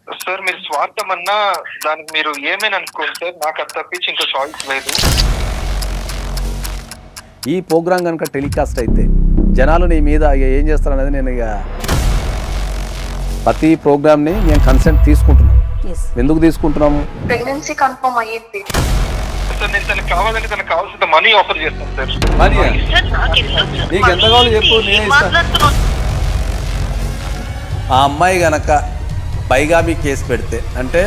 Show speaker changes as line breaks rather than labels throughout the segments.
Sir మీరు స్వార్థం అన్నా దానికి మీరు ఏమైనా అనుకోండి సార్, నాకు అది తప్పించి ఇంకా చాయిస్ లేదు.
ఈ ప్రోగ్రామ్ కనుక టెలికాస్ట్ అయితే జనాలు నీ మీద ఇక ఏం చేస్తారు అనేది నేను ఇక ప్రతి ప్రోగ్రామ్ని నేను కన్సెంట్ తీసుకుంటున్నాను. ఎందుకు తీసుకుంటున్నాము?
ప్రెగ్నెన్సీ కన్ఫర్మ్ అయ్యింది
సార్ నేను తనకు కావాలంటే తనకు కావాల్సిన మనీ ఆఫర్ చేస్తాను సార్.
మనీ నీకు ఎంత కావాలో చెప్పు, నేనే ఇస్తాను. ఆ అమ్మాయి గనక పైగామి కేసు పెడితే అంటే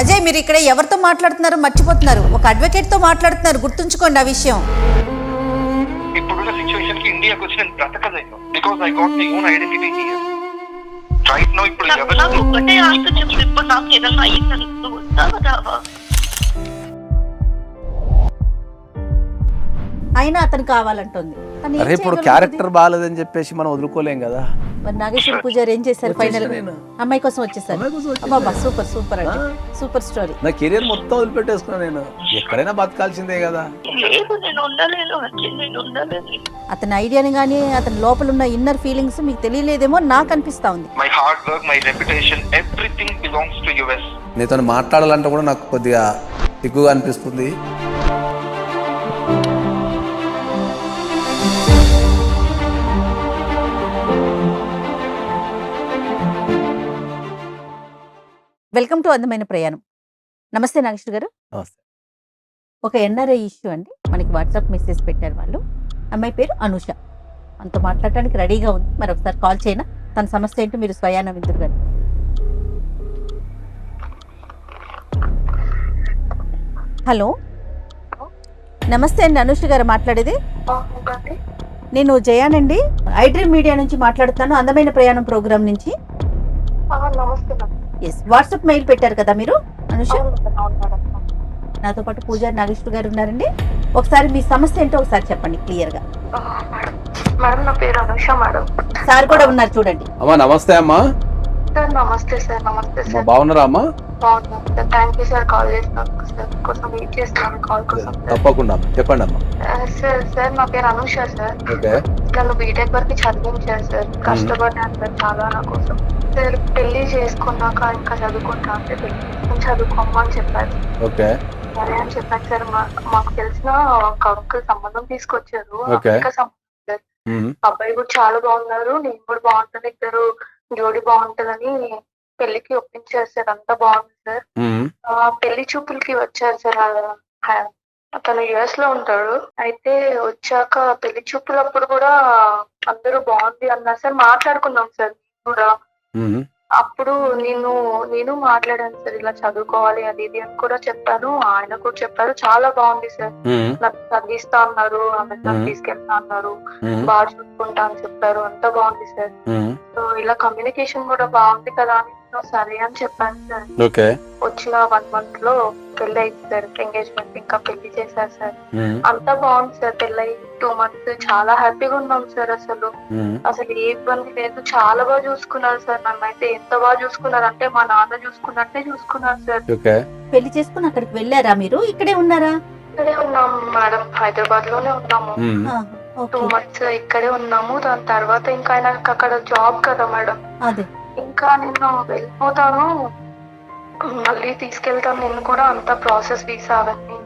అజయ్, మీరు ఇక్కడ ఎవరితో మాట్లాడుతున్నారు మర్చిపోతున్నారు. ఒక అడ్వకేట్ తో మాట్లాడుతున్నారు, గుర్తుంచుకోండి ఆ విషయం.
ఇప్పుడున్న సిచ్యువేషన్ కి ఇండియాకి వచ్చి నేను బ్రతకలేను. Because I got my own identity here right now. ఇప్పుడు
ఒకటే ఆశ చెప్పు, ఇప్పుడు నాకు ఏదైనా అయ్యిందని వస్తావా రావా?
అయినా అతను కావాలంటుంది.
అరే ఇప్పుడు క్యారెక్టర్ బాగాలేదని చెప్పేసి మనం వదులుకోలేం కదా.
మరి నాగేశ్వర పూజారి ఏం చేశారు? ఫైనల్ అమ్మాయి కోసం వచ్చేసారు. అబ్బా సూపర్ సూపర్ అండి, సూపర్ స్టోరీ.
నా కెరీర్ మొత్తం వదిలిపెట్టేసుకున్నా, నేను ఎక్కడైనా బతకాల్సిందే కదా.
లేదు నేను ఉండలేను, నేను ఉండలేను.
అతని ఐడియాని కానీ అతని లోపల ఉన్న ఇన్నర్ ఫీలింగ్స్ మీకు తెలియలేదేమో నాకు అనిపిస్తా ఉంది.
My hard work, my reputation, everything belongs to US.
నీతో మాట్లాడాలంటే కూడా నాకు కొద్దిగా సిగ్గుగా అనిపిస్తుంది.
వెల్కమ్ టు అందమైన ప్రయాణం. నమస్తే నాగేశ్వర్ గారు.
నమస్తే.
ఒక ఎన్ఆర్ఐ ఇష్యూ అండి, మనకి వాట్సాప్ మెసేజ్ పెట్టారు వాళ్ళు. అమ్మాయి పేరు అనూష. మనతో మాట్లాడటానికి రెడీగా ఉంది. మరి ఒకసారి కాల్ చేయనా? తన సమస్య ఏంటో మీరు స్వయాన విందురు గారు. హలో, నమస్తే అండి, అనూష గారు మాట్లాడేది. నేను జయానండి, ఐడ్రీమ్ మీడియా నుంచి మాట్లాడుతాను, అందమైన ప్రయాణం ప్రోగ్రామ్ నుంచి. ఎస్, వాట్సాప్ మెయిల్ పెట్టారు కదా మీరు అనుష. నాతో పాటు పూజారి నాగేశ్వర్ గారు ఉన్నారండి. ఒకసారి మీ సమస్య ఏంటో ఒకసారి చెప్పండి క్లియర్ గా.
మేడం నా పేరు అనుష మేడం.
సార్ కూడా ఉన్నారు చూడండి.
అమ్మా నమస్తే అమ్మా.
సార్ నమస్తే సార్. నమస్తే సార్.
బాగున్నారా అమ్మా?
బాగున్నాను sir. Thank you sir call చేసినందుకు సార్. కోసం వెయిట్ చేస్తున్నాను కాల్ కోసం.
తప్పకుండా చెప్పండి అమ్మా.
సార్ నా పేరు అనుష సార్.
ఓకే.
నన్ను బీటెక్ వరకు చదివించారు సార్. కష్టపడ్డాను సార్ చాలా నా కోసం. సార్ పెళ్లి చేసుకున్నాక ఇంకా చదువుకుంటా అంటే పెళ్లి చేసుకుని చదువుకోమని చెప్పారు.
ఓకే.
సరే అని చెప్పాను సార్. మాకు తెలిసిన ఒక అంకుల్ సంబంధం తీసుకొచ్చారు. అబ్బాయి కూడా చాలా బాగున్నారు, నేను కూడా బాగుంటాను, ఇద్దరు జోడి బాగుంటుందని పెళ్లికి ఒప్పించారు సార్. అంతా బాగుంది సార్. పెళ్లి చూపులకి వచ్చారు సార్. అతను యుఎస్ లో ఉంటాడు. అయితే వచ్చాక పెళ్లి చూపులప్పుడు కూడా అందరూ బాగుంది అన్నారు సార్. మాట్లాడుకున్నాం సార్ కూడా. అప్పుడు నేను మాట్లాడాను సార్, ఇలా చదువుకోవాలి అది ఇది అని కూడా చెప్పాను. ఆయన కూడా చెప్పారు చాలా బాగుంది సార్, నాకు చదివిస్తా అన్నారు, అమెరికాకి తీసుకెళ్తా అన్నారు, బాగా చూసుకుంటా అని చెప్పారు. అంతా బాగుంది సార్. సో ఇలా కమ్యూనికేషన్ కూడా బాగుంది కదా అని సరే అని చెప్పాను సార్. వచ్చిన 1 month లో పెళ్లి అయింది సార్. ఎంగేజ్మెంట్ ఇంకా పెళ్లి చేశారు సార్. అంతా బాగుంది సార్. పెళ్లి 2 months చాలా హ్యాపీగా ఉన్నాం సార్. అసలు ఏ ఇబ్బంది లేదు, చాలా బాగా చూసుకున్నారు సార్. నన్ను అయితే ఎంత బాగా చూసుకున్నారు అంటే మా నాన్న చూసుకున్నట్టే చూసుకున్నారు సార్.
పెళ్లి చేసుకుని అక్కడికి వెళ్ళారా మీరు? ఇక్కడే ఉన్నారా?
ఇక్కడే ఉన్నాము మేడం, హైదరాబాద్ లోనే ఉన్నాము. 2 months ఇక్కడే ఉన్నాము. దాని తర్వాత ఇంకా ఆయనకు అక్కడ జాబ్ కదా మేడం.
అదే
ఇంకా నేను వెళ్ళిపోతాను, మళ్ళీ తీసుకెళ్తాను నిన్ను కూడా. అంత ప్రాసెస్ వీసా అవన్నీ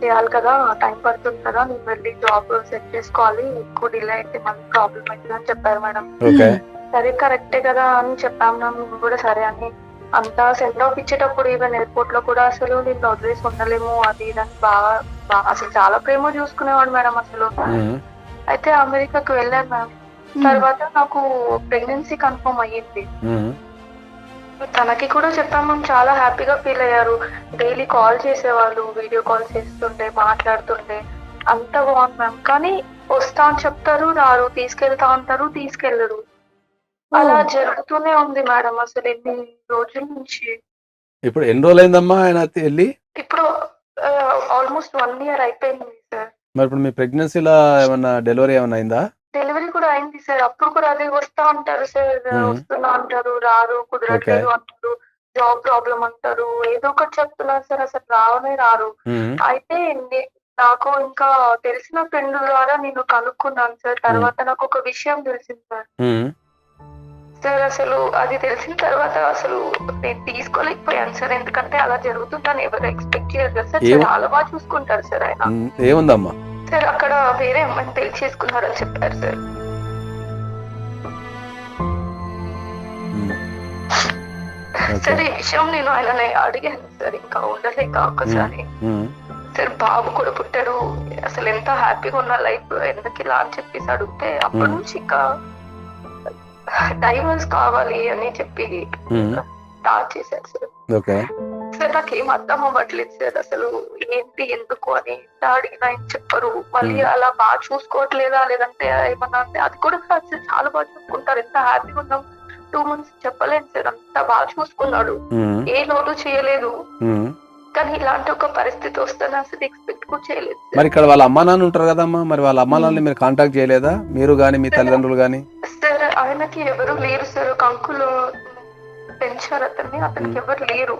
చేయాలి కదా, టైం పడుతుంది కదా, నేను వెళ్ళి జాబ్ సెట్ చేసుకోవాలి, ఎక్కువ డిలే అయితే మళ్ళీ ప్రాబ్లం అవుతుంది అని చెప్పారు మేడం. సరే కరెక్టే కదా అని చెప్పాము మేము కూడా. సరే అని అంతా సెండ్ ఆఫ్ ఇచ్చేటప్పుడు ఈవెన్ ఎయిర్పోర్ట్ లో కూడా అసలు నేను వదిలేసి ఉండలేము అది ఇదని బాగా అసలు చాలా ప్రేమ చూసుకునేవాడు మేడం అసలు. అయితే అమెరికాకు వెళ్ళాను మేడం. తర్వాత నాకు ప్రెగ్నెన్సీ కన్ఫర్మ్ అయ్యింది. తనకి కూడా చెప్పాము, చాలా హ్యాపీగా ఫీల్ అయ్యారు. డైలీ కాల్ చేసేవాళ్ళు, వీడియో కాల్ చేస్తుంటే మాట్లాడుతుంటే అంత బాగుంది మ్యామ్. కానీ వస్తా అని చెప్తారు, రారు, తీసుకెళ్తా అంటారు, తీసుకెళ్లరు. అలా జరుగుతూనే ఉంది మేడం అసలు ఎన్ని రోజుల నుంచి.
ఇప్పుడు ఎన్ని రోజులు అయిందమ్మా ఆయన వెళ్ళి?
ఇప్పుడు ఆల్మోస్ట్ 1 year అయిపోయింది సార్.
మరి ఇప్పుడు మీ ప్రెగ్నెన్సీలో ఏమన్నా డెలివరీ ఏమైనా అయిందా?
డెలివరీ కూడా అయింది సార్. అప్పుడు కూడా అదే వస్తా అంటారు సార్, వస్తున్నా అంటారు, రారు, కుదరట్లేదు అంటారు, జాబ్ ప్రాబ్లం అంటారు, ఏదో ఒకటి చెప్తున్నారు సార్. అసలు రావనే రారు. అయితే నాకు ఇంకా తెలిసిన ఫ్రెండ్ ద్వారా నేను కనుక్కున్నాను సార్. తర్వాత నాకు ఒక విషయం తెలిసింది సార్. సార్ అసలు అది తెలిసిన తర్వాత అసలు నేను తీసుకోలేకపోయాను సార్, ఎందుకంటే అలా జరుగుతుందని ఎవరు ఎక్స్పెక్ట్ చేయరు కదా సార్. చాలా బాగా చూసుకుంటారు సార్ ఆయన.
ఏముందమ్మా
సార్ అక్కడ వేరే అమ్మాయిని పెళ్లి చేసుకున్నారని చెప్పారు సార్. సార్ ఈ విషయం నేను ఆయనని అడిగాను సార్, ఇంకా ఉండలేక ఒకసారి. సార్ బాబు కూడా పుట్టాడు, అసలు ఎంత హ్యాపీగా ఉన్న లైఫ్ ఎందుకు ఇలా అని చెప్పేసి అడిగితే అప్పటి నుంచి ఇంకా డైవర్స్ కావాలి అని చెప్పి స్టార్ట్ చేశారు సార్. సార్ నాకేం అర్థం అవ్వట్లేదు సార్, అసలు ఏంటి ఎందుకు అని అడిగినా ఏం చెప్పరు. మళ్ళీ అలా బాగా చూసుకోవట్లేదా లేదంటే ఏమన్నా అంటే అది కూడా కాదు సార్, చాలా బాగా చూసుకుంటారు. ఎంత హ్యాపీగా ఉన్నాం 2 months చెప్పలేను సార్, అంత బాగా చూసుకున్నాడు, ఏ లోటు చేయలేదు. కానీ ఇలాంటి ఒక పరిస్థితి వస్తుందని అసలు ఎక్స్పెక్ట్ కూడా చేయలేదు.
మరి ఇక్కడ వాళ్ళ అమ్మా నాన్న ఉంటారు కదమ్మా, మరి వాళ్ళ అమ్మా నాన్నని మీరు కాంటాక్ట్ చేయలేదా, మీరు గానీ మీ తల్లిదండ్రులు గానీ?
సార్ ఆయనకి ఎవరు లేరు సార్, ఒక అంకుల్ పెంచారు అతన్ని, అతనికి ఎవరు లేరు.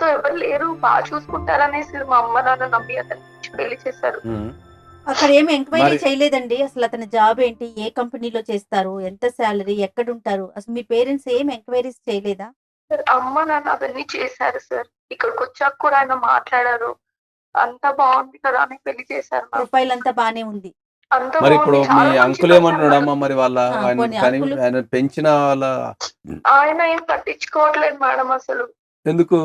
సో ఎవరు లేరు, బాగా చూసుకుంటారనేసి మా అమ్మ నాన్న నమ్మి అతన్ని పెళ్లి చేశారు.
అక్కడ ఏమి ఎంక్వైరీ చేయలేదండి అసలు అతని జాబ్ ఏంటి, ఏ కంపెనీలో చేస్తారు, ఎంత శాలరీ, ఎక్కడ ఉంటారు, అసలు మీ పేరెంట్స్ ఏం ఎంక్వైరీస్ చేయలేదా?
సార్ అమ్మ నాన్న అవన్నీ చేశారు సార్, ఇక్కడికి వచ్చాక కూడా ఆయన మాట్లాడారు, అంతా బాగుంది కదా అని పెళ్లి చేశారు.
ప్రొఫైల్ అంతా బానే ఉంది.
మరి ఇప్పుడు మీ అంకుల్ ఏమంటున్నాడమ్మా, మరి వాళ్ళ ఆయన పెంచిన వాళ్ళ
ఆయన ఏం పట్టించుకోవట్లేదు మేడం అసలు.
ఎందుకు?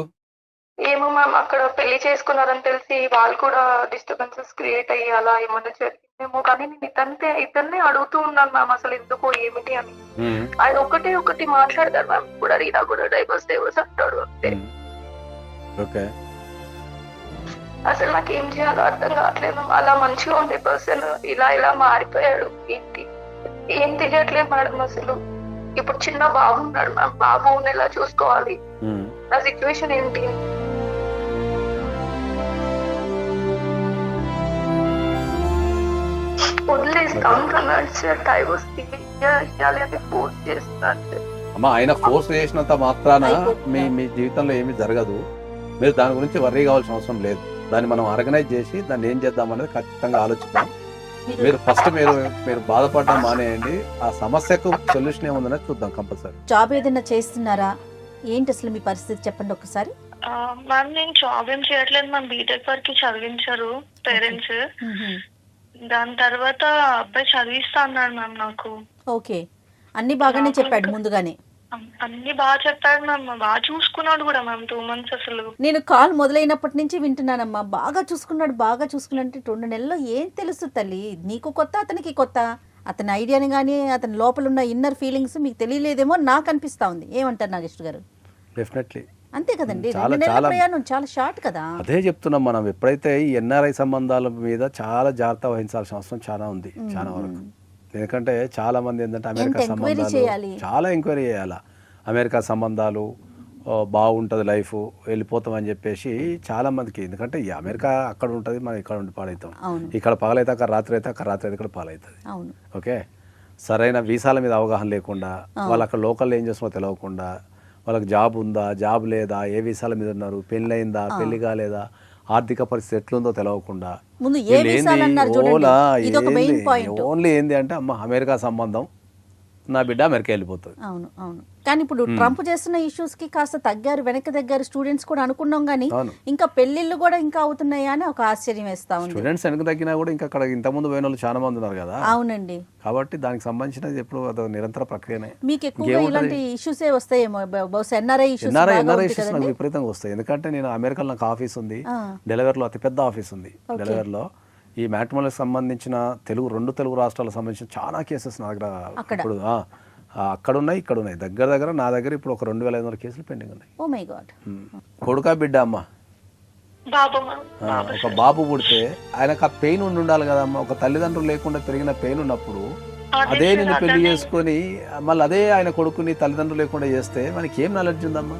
ఏమో మ్యామ్, అక్కడ పెళ్లి చేసుకున్నారని తెలిసి వాళ్ళు కూడా డిస్టర్బెన్సెస్ క్రియేట్ అయ్యి అలా ఏమన్నా జరిగిందేమో. కానీ నేను ఇతన్ని అడుగుతూ ఉన్నాను మ్యామ్, అసలు ఎందుకు ఏమిటి అని. ఆయన ఒకటి మాట్లాడతారు మ్యామ్, ఇప్పుడు అడిగినా కూడా డైవర్స్ అంటాడు అంతే. అసలు నాకు ఏం చేయాలో అర్థం కావట్లేదు. అలా మంచిగా ఉండే పర్సన్ ఇలా మారిపోయాడు, ఏంటి ఏం తెలియట్లేదు మేడం అసలు. ఇప్పుడు చిన్న బాబు ఉన్నాడు మ్యామ్, బాబుని ఎలా చూసుకోవాలి, నా సిచ్యువేషన్ ఏంటి?
అమ్మా ఆయన ఫోర్స్ చేసినంత మాత్రాన మీ జీవితంలో ఏమి జరగదు. మీరు దాని గురించి వర్రీ కావాల్సిన అవసరం లేదు. దాన్ని మనం ఆర్గనైజ్ చేసి దాన్ని ఏం చేద్దాం అనేది ఖచ్చితంగా ఆలోచిద్దాం. మీరు ఫస్ట్ మీరు బాధపడడం మానేయండి, ఆ సమస్యకు సొల్యూషన్ ఏముందనేది చూద్దాం కంపల్సరీ.
జాబ్ ఏదైనా చేస్తున్నారా ఏంటి అసలు మీ పరిస్థితి చెప్పండి ఒకసారి.
మ్యామ్ నేను జాబ్ ఏం చేయట్లేదు మ్యామ్, బీటెక్ వరకు చదివించారు పేరెంట్స్. దాని తర్వాత అబ్బాయి చదివిస్తా అన్నాడు మ్యామ్ నాకు.
ఓకే, అన్ని బాగానే చెప్పాడు ముందుగానే?
అన్ని బాగా చెప్పాడు మ్యామ్, బాగా చూసుకున్నాడు కూడా మ్యామ్ 2 months. అసలు
నేను కాల్ మొదలైనప్పటి నుంచి వింటున్నానమ్మా, బాగా చూసుకున్నాడు అంటే 2 నెలల్లో ఏం తెలుసు తల్లి, నీకు కొత్త అతనికి కొత్త, అతని ఐడియాని కానీ అతని లోపల ఉన్న ఇన్నర్ ఫీలింగ్స్ మీకు తెలియలేదేమో నాకు అనిపిస్తా ఉంది. ఏమంటారు నాగేశ్వర్ గారు?
డెఫినెట్లీ
అంతే కదండి, 2 నెలల ప్రయాణం చాలా షార్ట్ కదా.
అదే చెప్తున్నాం మనం. ఎప్పుడైతే ఈ ఎన్ఆర్ఐ సంబంధాల మీద చాలా జాగ్రత్త వహించాల్సిన అవసరం చాలా ఉంది, చాలా వరకు. ఎందుకంటే చాలా మంది ఏంటంటే అమెరికా సంబంధాలు చాలా ఎంక్వైరీ చేయాలా, అమెరికా సంబంధాలు బాగుంటుంది లైఫ్ వెళ్ళిపోతామని చెప్పేసి చాలా మందికి. ఎందుకంటే ఈ అమెరికా అక్కడ ఉంటుంది, మనం ఇక్కడ ఉండి పాడవుతాం. ఇక్కడ పగలైతే అక్కడ రాత్రి అయితే అక్కడ రాత్రి అయితే ఇక్కడ పాలవుతుంది. ఓకే, సరైన వీసాల మీద అవగాహన లేకుండా, వాళ్ళు అక్కడ లోకల్ ఏం చేస్తున్నారో తెలియకుండా, వాళ్ళకి జాబ్ ఉందా జాబ్ లేదా, ఏ వీసాల మీద ఉన్నారు, పెళ్ళి అయిందా పెళ్లి కాలేదా, ఆర్థిక పరిస్థితి ఎట్లుందో తెలియకుండా ఓన్లీ ఏంది అంటే అమ్మ అమెరికా సంబంధం, నా బిడ్డ అమెరికా వెళ్ళిపోతుంది.
అవును అవును. కానీ ఇప్పుడు ట్రంప్ చేస్తున్న ఇష్యూస్ కి కాస్త తగ్గారు, వెనక్కి తగ్గారు స్టూడెంట్స్ కూడా అనుకున్నాం. కానీ ఇంకా పెళ్లిళ్ళు కూడా ఇంకా అవుతున్నాయా అని ఒక ఆశ్చర్యం వేస్తా ఉంది.
స్టూడెంట్స్ వెనక్కి తగ్గినా కూడా ఇంకా అక్కడ ఇంతకుముందు పోయిన వాళ్ళు చాలా మంది ఉన్నారు కదా.
అవునండి.
కాబట్టి దానికి సంబంధించినది ఎప్పుడు అది నిరంతర ప్రక్రియనే.
మీకు ఎక్కువ ఇలాంటి ఇష్యూసే వస్తాయేమో, బహుశా ఎన్ఆర్ఐ ఇష్యూస్
నాకు విపరీతంగా వస్తాయి. ఎందుకంటే నేను అమెరికాలో నాకు ఆఫీస్ ఉంది, డెలివరీలో అతిపెద్ద ఆఫీస్ ఉంది. డెలివరీలో ఈ మ్యాట్రిమోనీకి సంబంధించిన 2 తెలుగు రాష్ట్రాలకు సంబంధించిన చాలా కేసెస్ నా దగ్గర ఇప్పుడు అక్కడ ఉన్నాయి ఇక్కడ ఉన్నాయి. దగ్గర నా దగ్గర ఇప్పుడు ఒక 2500 కేసులు పెండింగ్ ఉన్నాయి.
Oh my god.
కొడుకా బిడ్డ అమ్మ, ఒక బాబు పుడితే ఆయనకు ఆ పెయిన్ ఉండాలి కదమ్మా. ఒక తల్లిదండ్రులు లేకుండా పెరిగిన పెయిన్ ఉన్నప్పుడు అదే నేను పెళ్లి చేసుకొని మళ్ళీ అదే ఆయన కొడుకుని తల్లిదండ్రులు లేకుండా చేస్తే మనకి ఏం నాలెడ్జ్ ఉందమ్మా?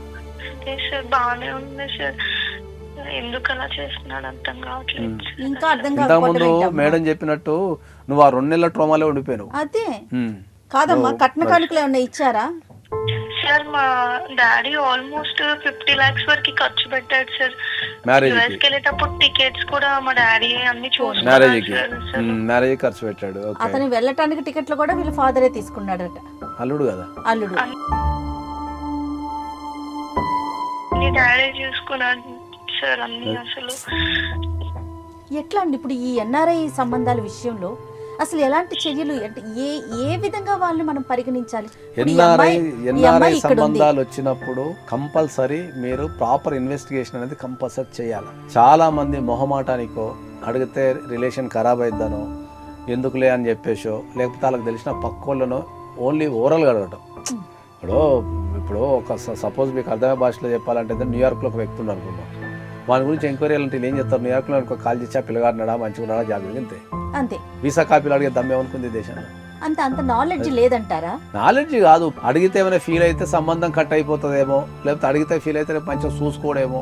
ఇంతకుముందు మేడం చెప్పినట్టు నువ్వు ఆ 2 నెలల ట్రోమాలో ఉండిపోయావు.
అదే కాదమ్మా, కట్న కానుకలు ఏమన్నా ఇచ్చారా?
సార్ మా డాడీ ఆల్మోస్ట్ 50 lakhs వరకు ఖర్చు పెట్టాడు సార్.
మ్యారేజ్
యుఎస్ కి వెళ్ళేటప్పుడు టికెట్స్ కూడా మా డాడీ అన్ని
మ్యారేజ్ కి
చూసుకున్నారు.
మ్యారేజ్ ఖర్చు పెట్టాడు. ఓకే.
అతను వెళ్ళటానికి టికెట్లు కూడా వీళ్ళ ఫాదరే తీసుకున్నాడట.
అల్లుడు కదా.
అల్లుడు.
డాడీ చూసుకున్నాడు సార్ అన్ని. అసలు
ఎట్లా అండి ఇప్పుడు ఈ ఎన్ఆర్ఐ సంబంధాల విషయంలో అసలు ఎలాంటి చర్యలు అంటే ఏ విధంగా వాళ్ళని మనం పరిగణించాలి?
ఎన్ఆర్ఐ సంబంధాలు వచ్చినప్పుడు కంపల్సరీ మీరు ప్రాపర్ ఇన్వెస్టిగేషన్ అనేది కంపల్సరీ చేయాలి. చాలా మంది మొహమాటానికో అడిగితే రిలేషన్ ఖరాబ్ అయిద్దనో ఎందుకులే అని చెప్పేసో లేకపోతే వాళ్ళకి తెలిసిన పక్కోళ్ళనో ఓన్లీ ఓరల్గా అడగటం. ఇప్పుడు ఒక సపోజ్ మీకు అర్థమయ్యే భాషలో చెప్పాలంటే న్యూయార్క్లో ఒక వ్యక్తి ఉన్నారు అనుకుందాం. వాని గురించి ఎంక్వైరీ అంటే ఏం చెప్తారు? న్యూయార్క్లో ఒక కాల్ చేసి పిల్లగాడినాడా మంచిగా ఉన్నాడా జాబ్ అంతే.
అంతే.
వీసా కాపీలు అడిగే దమ్మేమనుకుంది దేశంలో.
అంత నాలెడ్జ్ లేదంటారా?
నాలెడ్జ్ కాదు, అడిగితే ఏమైనా ఫీల్ అయితే సంబంధం కట్ అయిపోతుందేమో, లేకపోతే అడిగితే ఫీల్ అయితే మంచిగా చూసుకోవడేమో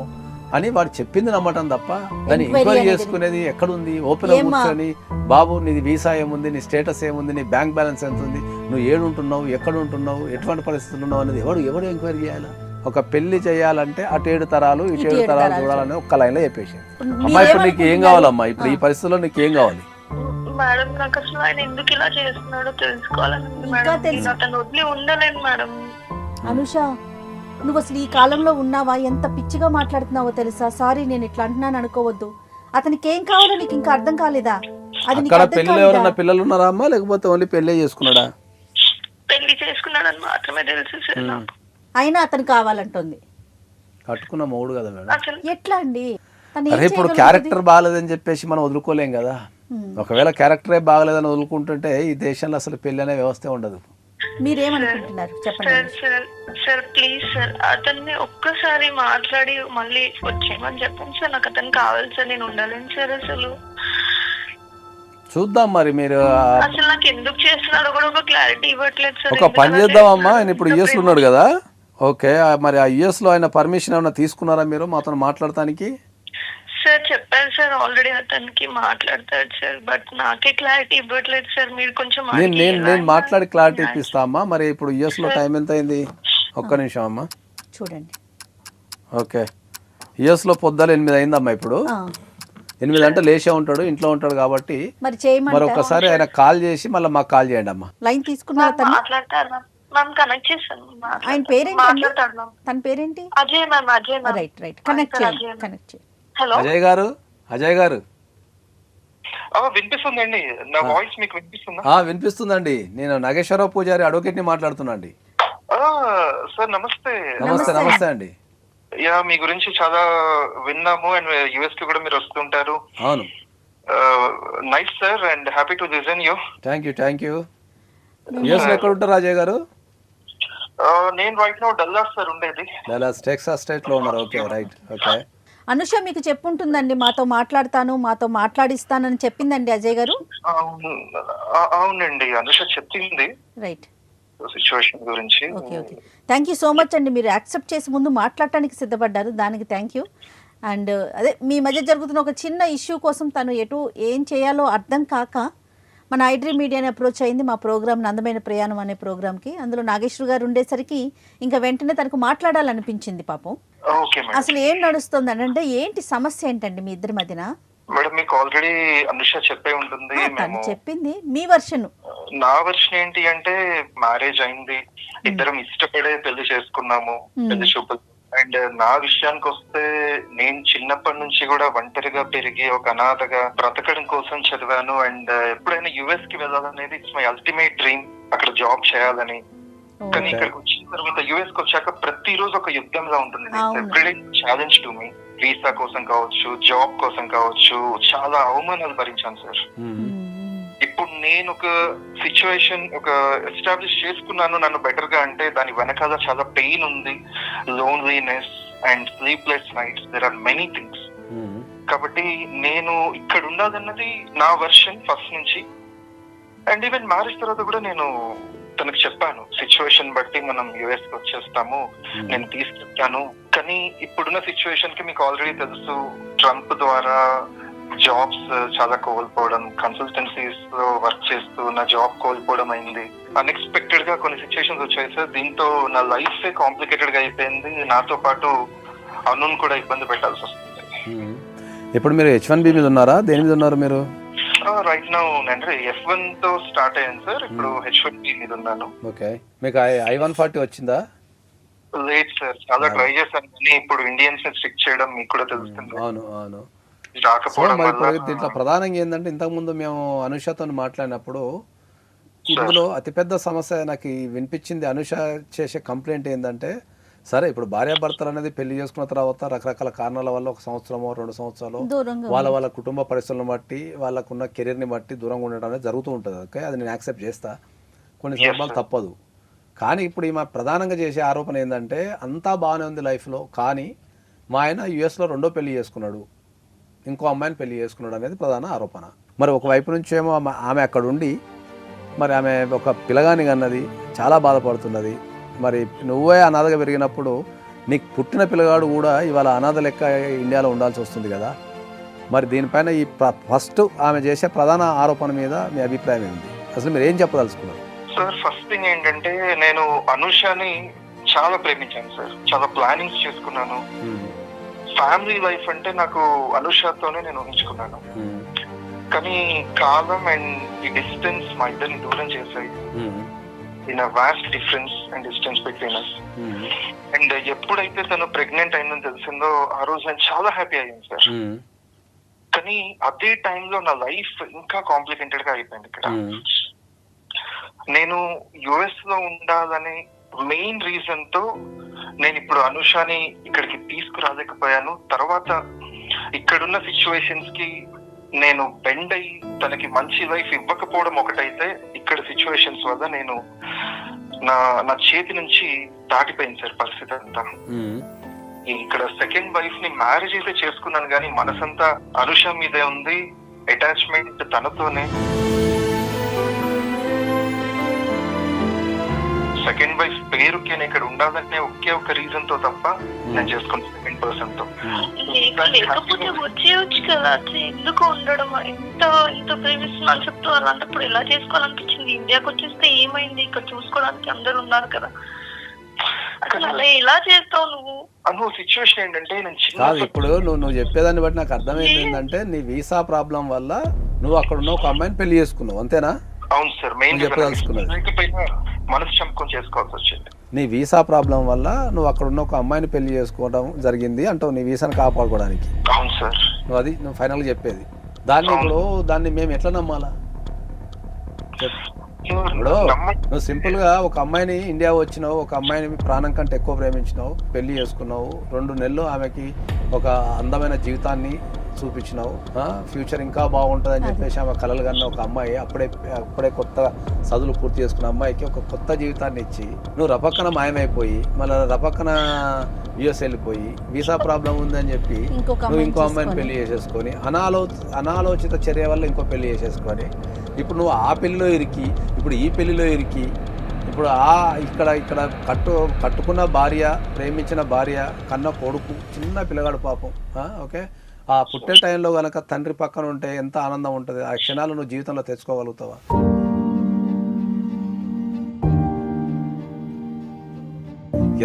అని వాడు చెప్పింది నమ్మటం తప్ప దాన్ని ఎంక్వైరీ చేసుకునేది ఎక్కడుంది? ఓపెన్ కూర్చొని బాబు నీది వీసా ఏముంది, నీ స్టేటస్ ఏముంది, నీ బ్యాంక్ బ్యాలెన్స్ ఎంత ఉంది, నువ్వు ఏడుంటున్నావు, ఎక్కడ ఉంటున్నావు, ఎటువంటి పరిస్థితులు ఉన్నావు అనేది ఎవడు ఎంక్వైరీ చేయాలి? ఒక పెళ్లి చేయాలంటే అటు 7 తరాలు ఇటు 7 తరాలు చూడాలని ఒక్క లైన్లో చెప్పేసి అమ్మా ఇప్పుడు నీకు ఏం కావాలమ్మా, ఇప్పుడు ఈ పరిస్థితుల్లో నీకు ఏం కావాలి?
మేడం నాకు అసలు ఆయన ఎందుకు ఇలా చేస్తున్నాడో తెలుసుకోవాలని అతను వదిలి ఉండలేను మేడం.
అనుష నువ్వు అసలు ఈ కాలంలో ఉన్నావా? ఎంత పిచ్చిగా మాట్లాడుతున్నావో తెలుసా? సారీ నేను ఇట్లా అంటున్నాను అనుకోవద్దు. అతనికి ఏం కావాలో నీకు ఇంకా అర్థం కాలేదా? అది
అక్కడ పెళ్లిలో ఎవరైనా పిల్లలు ఉన్నారా అమ్మా, లేకపోతే ఓన్లీ పెళ్లి చేసుకున్నాడా?
పెళ్లి చేసుకున్నాడని మాత్రమే తెలుసు సార్ నాకు.
అయినా అతను కావాలంటుంది.
కట్టుకున్న మొగుడు కదా మేడం.
ఎట్లా అండి?
అరే ఇప్పుడు క్యారెక్టర్ బాగాలేదని చెప్పేసి మనం వదులుకోలేం కదా. ఒకవేళ క్యారెక్టరే బాగలేదని వదులుకుంటుంటే ఈ దేశంలో అసలు పెళ్లి అనే వ్యవస్థ ఉండదు.
మీరేమనుకుంటున్నారు చెప్పండి.
సార్ ప్లీజ్ సార్ అతన్ని ఒక్కసారి మాట్లాడి మళ్ళీ వచ్చేయమని చెప్పండి సార్. నాకు అతను కావాలి సార్, నేను ఉండలేను సార్. అసలు
చూద్దాం మరి మీరు
అసలు నాకు ఎందుకు చేస్తున్నాడో కూడా ఒక క్లారిటీ ఇవ్వట్లేదు సార్.
ఒక పని చేద్దామమ్మా, ఆయన ఇప్పుడు యుఎస్ లో ఉన్నాడు కదా. ఓకే, మరి ఆ యుఎస్ లో ఆయన పర్మిషన్ ఏమైనా తీసుకున్నారా మీరు మాతో మాట్లాడటానికి?
సార్ చెప్పారు సార్ ఆల్రెడీ అతనికి మాట్లాడతాడు సార్, బట్ నాకే క్లారిటీ ఇవ్వట్లేదు సార్. మీరు కొంచెం
నేను మాట్లాడి క్లారిటీ ఇప్పిస్తా అమ్మా. మరి ఇప్పుడు యుఎస్ లో టైం ఎంత అయింది? ఒక్క నిమిషం అమ్మా
చూడండి.
ఓకే, యుఎస్ లో పొద్దున 8 అయిందమ్మా. ఇప్పుడు 8 గంటలు లేచే ఉంటాడు, ఇంట్లో ఉంటాడు కాబట్టి మరి ఒక్కసారి ఆయన కాల్ చేసి మళ్ళీ మాకు కాల్ చేయండి అమ్మా.
లైన్ తీసుకున్నారు.
కనెక్ట్ చేస్తాను.
ఆయన పేరేంటి? తన పేరేంటి?
Ajay ma'am. Ajay ma'am.
Right connect చేయండి.
హలో
అజయ్ గారు.
వినిపిస్తుందండి నా వాయిస్ మీకు వినిపిస్తుందా?
వినిపిస్తుందండి. నేను నాగేశ్వరరావు పూజారి అడ్వకేట్ ని మాట్లాడుతున్నా అండి.
సార్ నమస్తే.
నమస్తే అండి.
యా మీ గురించి చాలా విన్నాము అండ్ యుఎస్ కి కూడా మీరు వస్తుంటారు.
అవును.
Nice sir and happy to listen you.
Thank you. US లో ఎక్కడ ఉంటారు అజయ్ గారు?
నేను రైట్ నౌ డల్లాస్ సార్ ఉండేది.
డల్లాస్ టెక్సాస్ స్టేట్ లో ఉన్నారు. Okay right. ఓకే.
అనుష మీకు చెప్పుంటుందండి మాతో మాట్లాడిస్తానని చెప్పిందండి అజయ్ గారు.
అవునండి అనుష చెప్పింది.
రైట్.
సిచువేషన్ గురించి.
Okay. Thank you so much అండి. మీరు యాక్సెప్ట్ చేసి ముందు మాట్లాడటానికి సిద్ధపడ్డారు, దానికి థ్యాంక్ యూ. అండ్ అదే మీ మధ్య జరుగుతున్న ఒక చిన్న ఇష్యూ కోసం తను ఏం చేయాలో అర్థం కాక మన ఐడ్రీ మీడియాని అప్రోచ్ అయింది మా ప్రోగ్రామ్ అందమైన ప్రయాణం అనే ప్రోగ్రామ్కి. అందులో నాగేశ్వర్ గారు ఉండేసరికి ఇంకా వెంటనే తనకు మాట్లాడాలనిపించింది పాపం. అసలు ఏం నడుస్తుంది అంటే ఏంటి సమస్య ఏంటండి మీ ఇద్దరి మధ్యన?
మేడం మీకు ఆల్రెడీ అనుష చెప్పే ఉంటుంది.
చెప్పింది మీ వర్షన్.
నా వర్షన్ ఏంటి అంటే మ్యారేజ్ అయింది, ఇద్దరం ఇష్టపడే పెళ్లి చేసుకున్నాము, పెళ్లి చూపులు. అండ్ నా విషయానికి వస్తే నేను చిన్నప్పటి నుంచి కూడా ఒంటరిగా పెరిగి ఒక అనాథగా బ్రతకడం కోసం చదివాను. అండ్ ఎప్పుడైనా యుఎస్ కి వెళ్ళాలనేది ఇట్స్ మై అల్టిమేట్ డ్రీమ్, అక్కడ జాబ్ చేయాలని. కానీ ఇక్కడికి వచ్చిన తర్వాత యుఎస్ కి వచ్చాక ప్రతిరోజు ఒక యుద్ధంలా ఉంటుంది. Everyday challenge to me. Visa కోసం కావచ్చు, జాబ్ కోసం కావచ్చు, చాలా అవమానాలు భరించాను సార్. ఇప్పుడు నేను ఒక సిచ్యువేషన్ ఎస్టాబ్లిష్ చేసుకున్నాను నన్ను బెటర్ గా అంటే దాని వెనకాల చాలా పెయిన్ ఉంది, loneliness and sleepless nights. There are many things. కాబట్టి నేను ఇక్కడ ఉండాలన్నది నా వర్షన్ ఫస్ట్ నుంచి. అండ్ ఈవెన్ మ్యారేజ్ తర్వాత కూడా నేను తనకు చెప్పాను సిచ్యువేషన్ బట్టి మనం యుఎస్ కి వచ్చేస్తాము, నేను తీసుకెళ్తాను. కానీ ఇప్పుడున్న సిచ్యువేషన్ కి మీకు ఆల్రెడీ తెలుసు, ట్రంప్ ద్వారా జాబ్స్ చాలా కోల్పోవడం, కన్సల్టెన్సీస్ లో వర్క్ చేస్తూ నా జాబ్ కోల్పోవడం అయింది. అన్ఎక్స్పెక్టెడ్ గా కొన్ని సిచ్యువేషన్స్ వచ్చాయి సార్. దీంతో నా లైఫ్ కాంప్లికేటెడ్ గా అయిపోయింది. నాతో పాటు అనుని కూడా ఇబ్బంది పెట్టాల్సి వస్తుంది.
ఇప్పుడు మీరు H1B మీద ఉన్నారా, దేని మీద ఉన్నారు మీరు?
రైట్ నౌ అంటే F1 తో స్టార్ట్ అయ్యాను సార్, ఇప్పుడు H1B మీద ఉన్నాను.
ఓకే, మీకు I-140 వచ్చిందా?
లేదు సార్, చాలా ట్రై చేశాను కానీ ఇప్పుడు ఇండియన్స్ ని స్ట్రిక్ట్ చేయడం మీకు కూడా తెలుస్తుంది.
అవును అవును.
రాకపోవడం వల్ల
దీంట్లో ప్రధానంగా ఏంటంటే, ఇంతకుముందు మేము అనుషతో మాట్లాడినప్పుడు ఇందులో అతిపెద్ద సమస్య నాకు వినిపించింది. అనుష చేసే కంప్లైంట్ ఏంటంటే, సరే ఇప్పుడు భార్యాభర్తలు అనేది పెళ్లి చేసుకున్న తర్వాత రకరకాల కారణాల వల్ల 1 సంవత్సరమో 2 సంవత్సరాలు వాళ్ళ కుటుంబ పరిస్థితులను బట్టి వాళ్ళకున్న కెరీర్ని బట్టి దూరంగా ఉండడం అనేది జరుగుతూ ఉంటుంది. ఓకే, అది నేను యాక్సెప్ట్ చేస్తా, కొన్ని సందర్భాలు తప్పదు. కానీ ఇప్పుడు ఈమె ప్రధానంగా చేసే ఆరోపణ ఏంటంటే, అంతా బాగానే ఉంది లైఫ్లో, కానీ మా ఆయన యుఎస్లో 2వ పెళ్లి చేసుకున్నాడు, ఇంకో అమ్మాయిని పెళ్లి చేసుకున్నాడు అనేది ప్రధాన ఆరోపణ. మరి ఒకవైపు నుంచి ఏమో ఆమె అక్కడ ఉండి మరి ఆమె ఒక పిల్లగాని కన్నది, చాలా బాధపడుతున్నది. మరి నువ్వే అనాథగా పెరిగినప్పుడు నీకు పుట్టిన పిల్లగాడు కూడా ఇవాళ అనాథ లెక్క ఇండియాలో ఉండాల్సి వస్తుంది కదా. మరి దీనిపైన ఈ ఫస్ట్ ఆమె చేసే ప్రధాన ఆరోపణ మీద మీ అభిప్రాయం ఏంటి? అసలు మీరు ఏం చెప్పదలుచుకున్నారు?
సార్, ఫస్ట్ థింగ్ ఏంటంటే, నేను అనుషని చాలా ప్రేమించాను సార్, చాలా ప్లానింగ్స్ చేసుకున్నాను. ఫ్యామిలీ లైఫ్ అంటే నాకు అనుషతోనే నేను ఊహించుకున్నాను. కానీ కాలం అండ్ ఈ డిస్టెన్స్ మా ఇద్దరిని దూరం చేశాయి. In a vast difference and distance between us. And ఎప్పుడైతే తను ప్రెగ్నెంట్ అయిందని తెలిసిందో ఆ రోజు నేను చాలా హ్యాపీ అయ్యాను సార్. కానీ అదే టైంలో నా లైఫ్ ఇంకా కాంప్లికేటెడ్ గా అయిపోయింది. ఇక్కడ నేను యుఎస్ లో ఉండాలనే మెయిన్ రీజన్ తో నేను ఇప్పుడు అనుషాని ఇక్కడికి తీసుకురాలేకపోయాను. తర్వాత ఇక్కడున్న సిచ్యువేషన్స్ కి నేను బెండ్ అయ్యి తనకి మంచి లైఫ్ ఇవ్వకపోవడం ఒకటైతే, ఇక్కడ సిచ్యువేషన్స్ వల్ల నేను నా చేతి నుంచి దాటిపోయింది సార్ పరిస్థితి అంతా. ఇక్కడ సెకండ్ వైఫ్ ని మ్యారేజ్ అయితే చేసుకున్నాను కానీ మనసంతా అనుష మీదే ఉంది, అటాచ్మెంట్ తనతోనే. సెకండ్ వైఫ్ పేరుకి నేను ఇక్కడ ఉండాలంటే ఒకే ఒక రీజన్ తో తప్ప నేను చేసుకున్న సెకండ్ పర్సన్ తో.
లేకపోతే వచ్చేయచ్చు కదా, ఎందుకు ఉండడం? ఇంత ప్రేమిస్తున్నాను చెప్తూ అలాంటప్పుడు ఎలా చేసుకోవాలనిపించింది? ఇండియాకి వచ్చేస్తే ఏమైంది? ఇక్కడ చూసుకోవడానికి అందరు ఉన్నారు కదా, అసలు అలా ఎలా చేస్తావు నువ్వు?
అను సిచ్యువేషన్ ఏంటంటే,
కాదు ఇప్పుడు నువ్వు చెప్పేదాన్ని బట్టి నాకు అర్థమైంది ఏంటంటే, నీ వీసా ప్రాబ్లం వల్ల నువ్వు అక్కడ ఉన్న ఒక అమ్మాయిని పెళ్లి చేసుకున్నావు, అంతేనా?
అవును సార్, మెయిన్ మనసు చంపుకొని చేసుకోవాల్సి వచ్చింది.
నీ వీసా ప్రాబ్లం వల్ల నువ్వు అక్కడ ఉన్న ఒక అమ్మాయిని పెళ్లి చేసుకోవడం జరిగింది అంటావు, నీ వీసాను కాపాడుకోవడానికి.
అవును సార్,
నువ్వు ఫైనల్ చెప్పేది. దాన్ని మేము ఎట్లా నమ్మాలా? ఇప్పుడు నువ్వు సింపుల్ గా ఒక అమ్మాయిని ఇండియా వచ్చినావు, ఒక అమ్మాయిని ప్రాణం కంటే ఎక్కువ ప్రేమించినావు, పెళ్లి చేసుకున్నావు, 2 నెలలు ఆమెకి ఒక అందమైన జీవితాన్ని చూపించినావు, ఫ్యూచర్ ఇంకా బాగుంటుంది అని చెప్పేసి ఆమె కలలు కన్నా ఒక అమ్మాయి, అప్పుడే కొత్త చదువులు పూర్తి చేసుకున్న అమ్మాయికి ఒక కొత్త జీవితాన్ని ఇచ్చి నువ్వు రపక్కన మాయమైపోయి మళ్ళీ రపక్కన యుఎస్ వెళ్ళిపోయి వీసా ప్రాబ్లం ఉందని చెప్పి నువ్వు ఇంకో అమ్మాయిని పెళ్లి చేసేసుకొని అనాలోచిత చర్య వల్ల ఇంకో పెళ్లి చేసేసుకొని ఇప్పుడు నువ్వు ఆ పెళ్లిలో ఇరికి, ఇప్పుడు ఈ పెళ్లిలో ఇరికి, ఇప్పుడు ఇక్కడ కట్టుకున్న భార్య, ప్రేమించిన భార్య, కన్న కొడుకు, చిన్న పిల్లగాడు పాపం. ఓకే, ఆ పుట్టే టైంలో కనుక తండ్రి పక్కన ఉంటే ఎంత ఆనందం ఉంటుంది. ఆ క్షణాలు నువ్వు జీవితంలో తెచ్చుకోగలుగుతావా?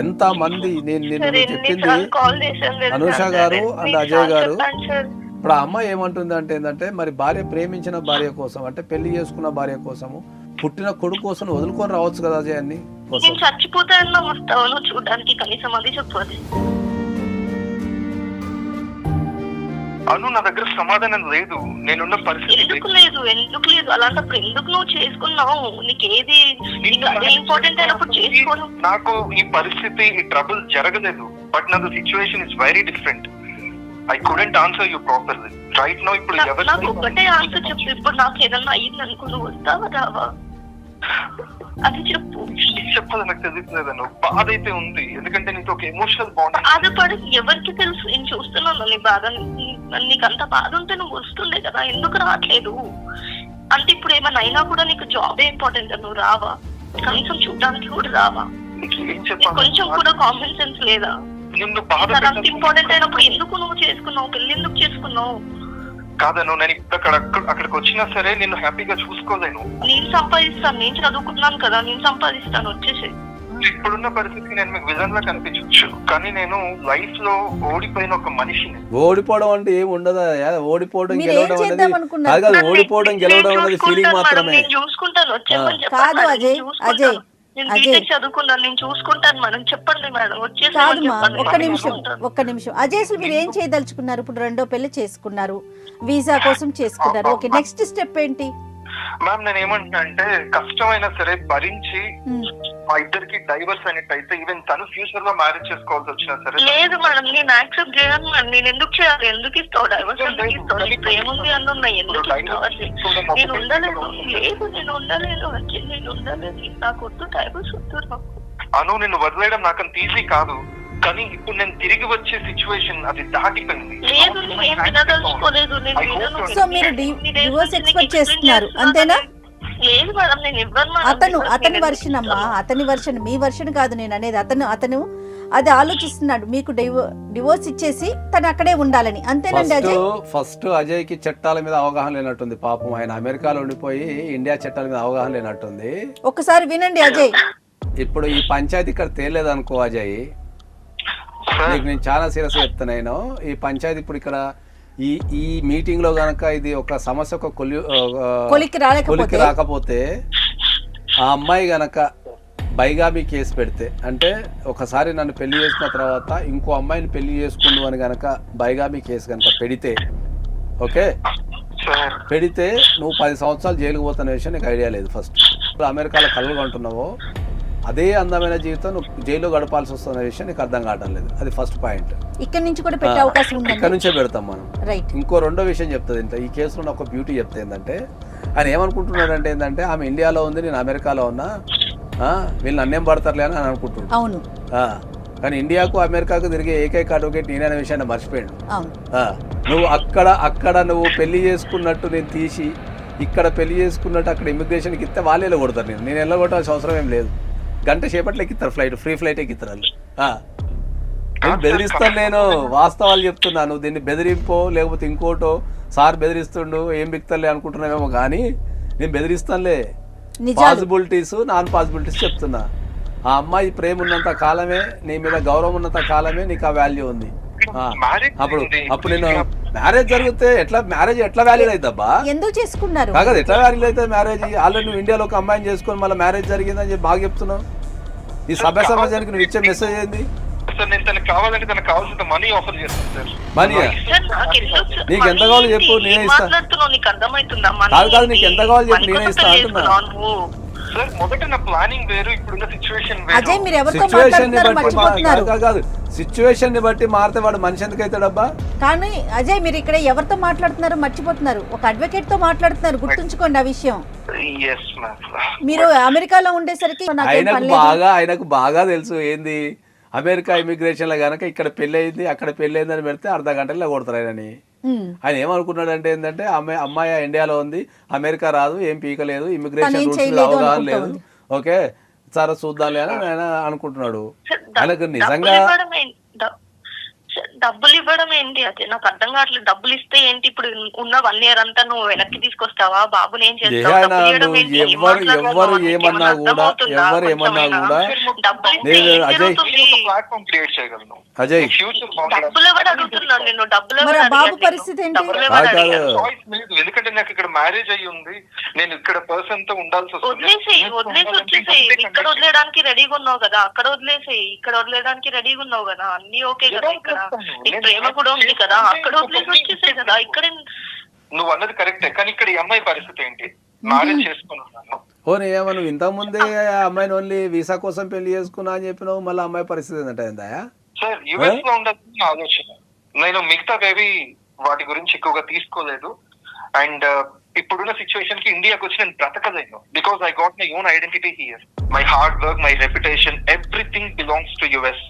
ఎంత మంది నేను చెప్పింది అనూష గారు అండ్ అజయ్ గారు. ఇప్పుడు ఆ అమ్మాయి ఏమంటుంది అంటే ఏంటంటే, మరి భార్య ప్రేమించిన భార్య కోసం, అంటే పెళ్లి చేసుకున్న భార్య కోసము, పుట్టిన కొడుకు కోసం వదులుకొని రావచ్చు కదా అజయ్ అన్ని కోసం.
చచ్చిపోతాను వస్తాను చూడడానికి, కనీసం అది చెప్పదు.
అను నా దగ్గర సమాధానం లేదు, నేనున్న పరిస్థితి
ఎందుకు లేదు అలాంటప్పుడు ఎందుకు నువ్వు చేసుకున్నావు? నీకేది ఇంపార్టెంట్ అయినప్పుడు చేసుకోను.
నాకు ఈ పరిస్థితి, ఈ ట్రబుల్ జరగలేదు, బట్ నాకు situation is very different. I couldn't answer you properly right now. ఇప్పుడు
నాకు ఒకటే ఆన్సర్ చెప్పు. ఇప్పుడు నాకు ఏదన్నా అయ్యింది అనుకో, నువ్వు వస్తావా రావా? అది చెప్పు.
చెప్పాలి, నాకు తెలియట్లేదను. బాధ అయితే ఉంది, ఎందుకంటే నీకు ఒక ఎమోషనల్ బాండ్.
బాధపడి ఎవరికి తెలుసు? నేను చూస్తున్నాను నీ బాధ. నీకు అంత బాధ ఉంటే నువ్వు వస్తుండే కదా, ఎందుకు రావట్లేదు? అంటే ఇప్పుడు ఏమైనా అయినా కూడా నీకు జాబ్ ఇంపార్టెంట్, నువ్వు రావా? కనీసం చూడడానికి కూడా రావా? కొంచెం కూడా కామన్ సెన్స్ లేదా?
నిన్ను బాధ
ఇంపార్టెంట్ అయినప్పుడు ఎందుకు నువ్వు చేసుకున్నావు? పెళ్లి ఎందుకు చేసుకున్నావు?
కాదను, నేను ఇప్పుడు అక్కడికి వచ్చినా సరే నిన్ను హ్యాపీగా చూసుకోలేను.
నేను సంపాదిస్తాను, నేను చదువుకున్నాను కదా, నేను సంపాదిస్తాను, వచ్చేసి.
ఇప్పుడున్న పరిస్థితికి నేను మీకు విజన్ లా కనిపించవచ్చు, కానీ నేను లైఫ్ లో ఓడిపోయిన ఒక మనిషిని.
ఓడిపోవడం అంటే ఏమి ఉండదా? ఓడిపోవడం
మీరు ఏం
గెలవడం
చేద్దాం
అనేది
అనుకున్నారు?
కాదు, ఓడిపోవడం గెలవడం అనేది ఫీలింగ్ మాత్రమే.
నేను చూసుకుంటాను, వచ్చేమని చెప్పండి.
కాదు
నేను
అజయ్,
చూసుకుంటాను.
అజయ్,
నేను
అజయ్.
బీటెక్ చదువుకున్నాను, నేను చూసుకుంటాను మేడం. చెప్పండి మేడం, వచ్చేసి
కాదుమా, ఒక్క నిమిషం అజయ్, అసలు మీరు ఏం చేయదలుచుకున్నారు? ఇప్పుడు రెండో పెళ్లి చేసుకున్నారు, వీసా కోసం చేసుకున్నారు, ఓకే, నెక్స్ట్ స్టెప్ ఏంటి?
మ్యామ్ నేను ఏమంటున్నా అంటే, కష్టమైనా సరే భరించి మా ఇద్దరికి డైవర్స్ అయినట్టయితే ఈవెన్ తను ఫ్యూచర్ లో మ్యారేజ్ చేసుకోవాల్సి వచ్చినా సరే.
లేదు మేడం, నేను యాక్సెప్ట్ చేయను మేడం. నేను ఎందుకు చేయాలి? ఎందుకు ఇస్తావు డైవర్స్? ఎందుకు ఇస్తావు? నీకు ప్రేమ ఉంది అన్న ఎందుకు ఇస్తావు? నేను ఉండలేను. లేదు, నేను ఉండలేను, నేను ఉండలేదు. నాకు వద్దు డైవర్స్, వద్దు నాకు.
అను, నిన్ను వదిలేయడం నాకంత ఈజీ కాదు, కానీ ఇప్పుడు నేను తిరిగి వచ్చే సిచ్యువేషన్ అది దాటిపోయింది.
లేదు, నేను వినదలుచుకోలేదు. నేను వినను.
సో మీరు డివోర్స్ ఎక్స్పెక్ట్ చేస్తున్నారు అంతేనా?
లేదు మేడం, నేను ఇవ్వను మేడం.
అతని వర్షన్ అమ్మా, అతని వర్షన్, మీ వర్షన్ కాదు నేను అనేది. అతను అది ఆలోచిస్తున్నాడు, మీకు డివోర్స్ ఇచ్చేసి తను అక్కడే ఉండాలని, అంతేనండి అజయ్?
ఫస్ట్ అజయ్ కి చట్టాల మీద అవగాహన లేనట్టుంది పాపం. ఆయన అమెరికాలో ఉండిపోయి ఇండియా చట్టాల మీద అవగాహన లేనట్టుంది.
ఒకసారి వినండి అజయ్.
ఇప్పుడు ఈ పంచాయతీ ఇక్కడ తేలేదు అనుకో అజయ్, నీకు నేను చాలా సీరియస్గా చెప్తున్నాను. ఈ పంచాయతీ ఇప్పుడు ఇక్కడ ఈ మీటింగ్ లో గనక ఇది ఒక సమస్య ఒక కొలికి రాకపోతే, ఆ అమ్మాయి గనక బైగామి కేసు పెడితే, అంటే ఒకసారి నన్ను పెళ్లి చేసిన తర్వాత ఇంకో అమ్మాయిని పెళ్లి చేసుకుండు అని గనక బైగామి కేసు గనక పెడితే, ఓకే, పెడితే నువ్వు 10 సంవత్సరాలు జైలుకు పోతున్న విషయం నీకు ఐడియా లేదు. ఫస్ట్ అమెరికాలో కళ్ళు అంటున్నావో అదే అందమైన జీవితం నువ్వు జైల్లో గడపాల్సి వస్తున్న విషయం నీకు అర్థం కావడం లేదు. అది ఫస్ట్ పాయింట్.
ఇక్కడ నుంచి కూడా పెట్టే అవకాశం ఉంది,
ఇక్కడ నుంచే పెడతాం మనం.
రైట్.
ఇంకో రెండో విషయం చెప్తుంది ఇంత ఈ కేసులో ఒక బ్యూటీ చెప్తే ఏంటంటే, ఆయన ఏమనుకుంటున్నాడు అంటే ఏంటంటే, ఆమె ఇండియాలో ఉంది, నేను అమెరికాలో ఉన్నా, వీళ్ళు నన్నేం పడతారులే అని అనుకుంటున్నాడు.
అవును.
కానీ ఇండియాకు అమెరికాకు తిరిగే ఏకైక అడ్వకేట్ నేనే అనే విషయాన్ని మర్చిపోయాడు. నువ్వు అక్కడ నువ్వు పెళ్లి చేసుకున్నట్టు నేను తీసి ఇక్కడ పెళ్లి చేసుకున్నట్టు అక్కడ ఇమిగ్రేషన్కి ఇస్తే వాళ్ళే వెళ్ళగొడతారు. నేను వెళ్ళగొట్టాల్సిన అవసరం ఏం లేదు. గంట సేపట్లో ఎక్కిస్తారు ఫ్లైట్, ఫ్రీ ఫ్లైట్ ఎక్కిస్తారు వాళ్ళు. నేను బెదిరిస్తాను, నేను వాస్తవాలు చెప్తున్నాను. దీన్ని బెదిరింపో లేకపోతే ఇంకోటో, సార్ బెదిరిస్తుండు ఏం బిక్తలే అనుకుంటున్నావేమో, కానీ నేను బెదిరిస్తానులే. పాసిబిలిటీస్ నాన్ పాసిబిలిటీస్ చెప్తున్నా. ఆ అమ్మాయి ప్రేమ ఉన్నంత కాలమే, నీ మీద గౌరవం ఉన్నంత కాలమే నీకు ఆ వాల్యూ ఉంది. అప్పుడు నేను మ్యారేజ్ జరిగితే మ్యారేజ్ ఎట్లా వాల్యూ అవుతుందబ్బా?
ఎందుకు చేసుకున్నారు?
కాదు, ఎట్లా వాల్యూ అవుతుంది మ్యారేజ్? ఆల్రెడీ నువ్వు ఇండియాలో ఒక అమ్మాయిని చేసుకొని మళ్ళీ మ్యారేజ్ జరిగిందని చెప్పి బాగా చెప్తున్నావు. ఈ సభ్య సమాజానికి నువ్వు ఇచ్చే మెసేజ్ ఏంది?
నేను తనకు కావాలంటే తనకు కావాల్సిన మనీ ఆఫర్ చేస్తాను సార్.
మనీయా? నీకు ఎంత కావాలో చెప్పు, నేనే ఇస్తాను. కాదు, నీకు ఎంత కావాలో చెప్పు, నేనే ఇస్తాను అంటున్నా.
సార్ మొదట నా ప్లానింగ్ వేరు, ఇప్పుడున్న సిచ్యువేషన్ వేరు.
అజయ్, మీరు ఎవరితో మాట్లాడుతున్నారో మర్చిపోతున్నారు.
కాదు, సిచ్యువేషన్ ని బట్టి మారితే వాడు మనిషి ఎందుకు అవుతాడబ్బా?
కానీ అజయ్, మీరు ఇక్కడ ఎవరితో మాట్లాడుతున్నారో మర్చిపోతున్నారు. ఒక అడ్వకేట్ తో మాట్లాడుతున్నారు, గుర్తుంచుకోండి ఆ విషయం. మీరు అమెరికాలో ఉండేసరికి
ఆయనకు బాగా తెలుసు ఏంది అమెరికా ఇమిగ్రేషన్ లో గనక ఇక్కడ పెళ్లి అయింది అక్కడ పెళ్లి అయిందని పెడితే అర్ధ గంటలో కొడతారు ఆయనని. ఆయన ఏమనుకున్నాడు అంటే ఏంటంటే, అమ్మాయి ఇండియాలో ఉంది, అమెరికా రాదు, ఏం పీకలేదు, ఇమిగ్రేషన్ రూల్స్ అవగాహన లేదు, ఓకే సరే చూద్దాంలే అని ఆయన అనుకుంటున్నాడు. ఆయనకు నిజంగా
డబ్బులు ఇవ్వడం ఏంటి? అదే నాకు అర్థం కావట్లేదు. డబ్బులు ఇస్తే ఏంటి? ఇప్పుడు ఉన్న 1 year అంతా నువ్వు వెనక్కి తీసుకొస్తావా? బాబుని ఏం చేస్తావు?
ఎవరు ఏమన్నా కూడా అజయ్
డబ్బులు ఎవరు అడుగుతున్నాను నేను? డబ్బులు
బాబు పరిస్థితి ఏంటి?
ఎందుకంటే నాకు ఇక్కడ మ్యారేజ్ అయ్యి ఉంది, నేను ఇక్కడ పర్సన్ తో ఉండాల్సి వస్తుంది.
వదిలేసి వచ్చేసేయి. ఇక్కడ వదిలేయడానికి రెడీగా ఉన్నావు కదా, అక్కడ వదిలేసేయి. ఇక్కడ వదిలేయడానికి రెడీగా ఉన్నావు కదా, అన్ని ఓకే కదా, ఇక్కడ ప్రేమ కూడా ఉంది కదా, అక్కడ వదిలేసి వచ్చేసాయి కదా. ఇక్కడ
నువ్వు అన్నది కరెక్టే, కానీ ఇక్కడ ఈ అమ్మాయి పరిస్థితి ఏంటి? మ్యారేజ్ చేసుకున్నాను.
నువ్వు ఇంతకుముందే అమ్మాయిని ఓన్లీ వీసా కోసం పెళ్లి చేసుకున్నా అని చెప్పినావు, మళ్ళీ అమ్మాయి పరిస్థితి ఏంటంటే
సార్ యుఎస్ లో ఉండాల్సిన ఆలోచన. నేను మిగతావేవి వాటి గురించి ఎక్కువగా తీసుకోలేదు. అండ్ ఇప్పుడున్న సిచ్యువేషన్ కి ఇండియాకి వచ్చి నేను బ్రతకలేను. Because I got my own identity here. My hard work, my reputation, everything belongs to US.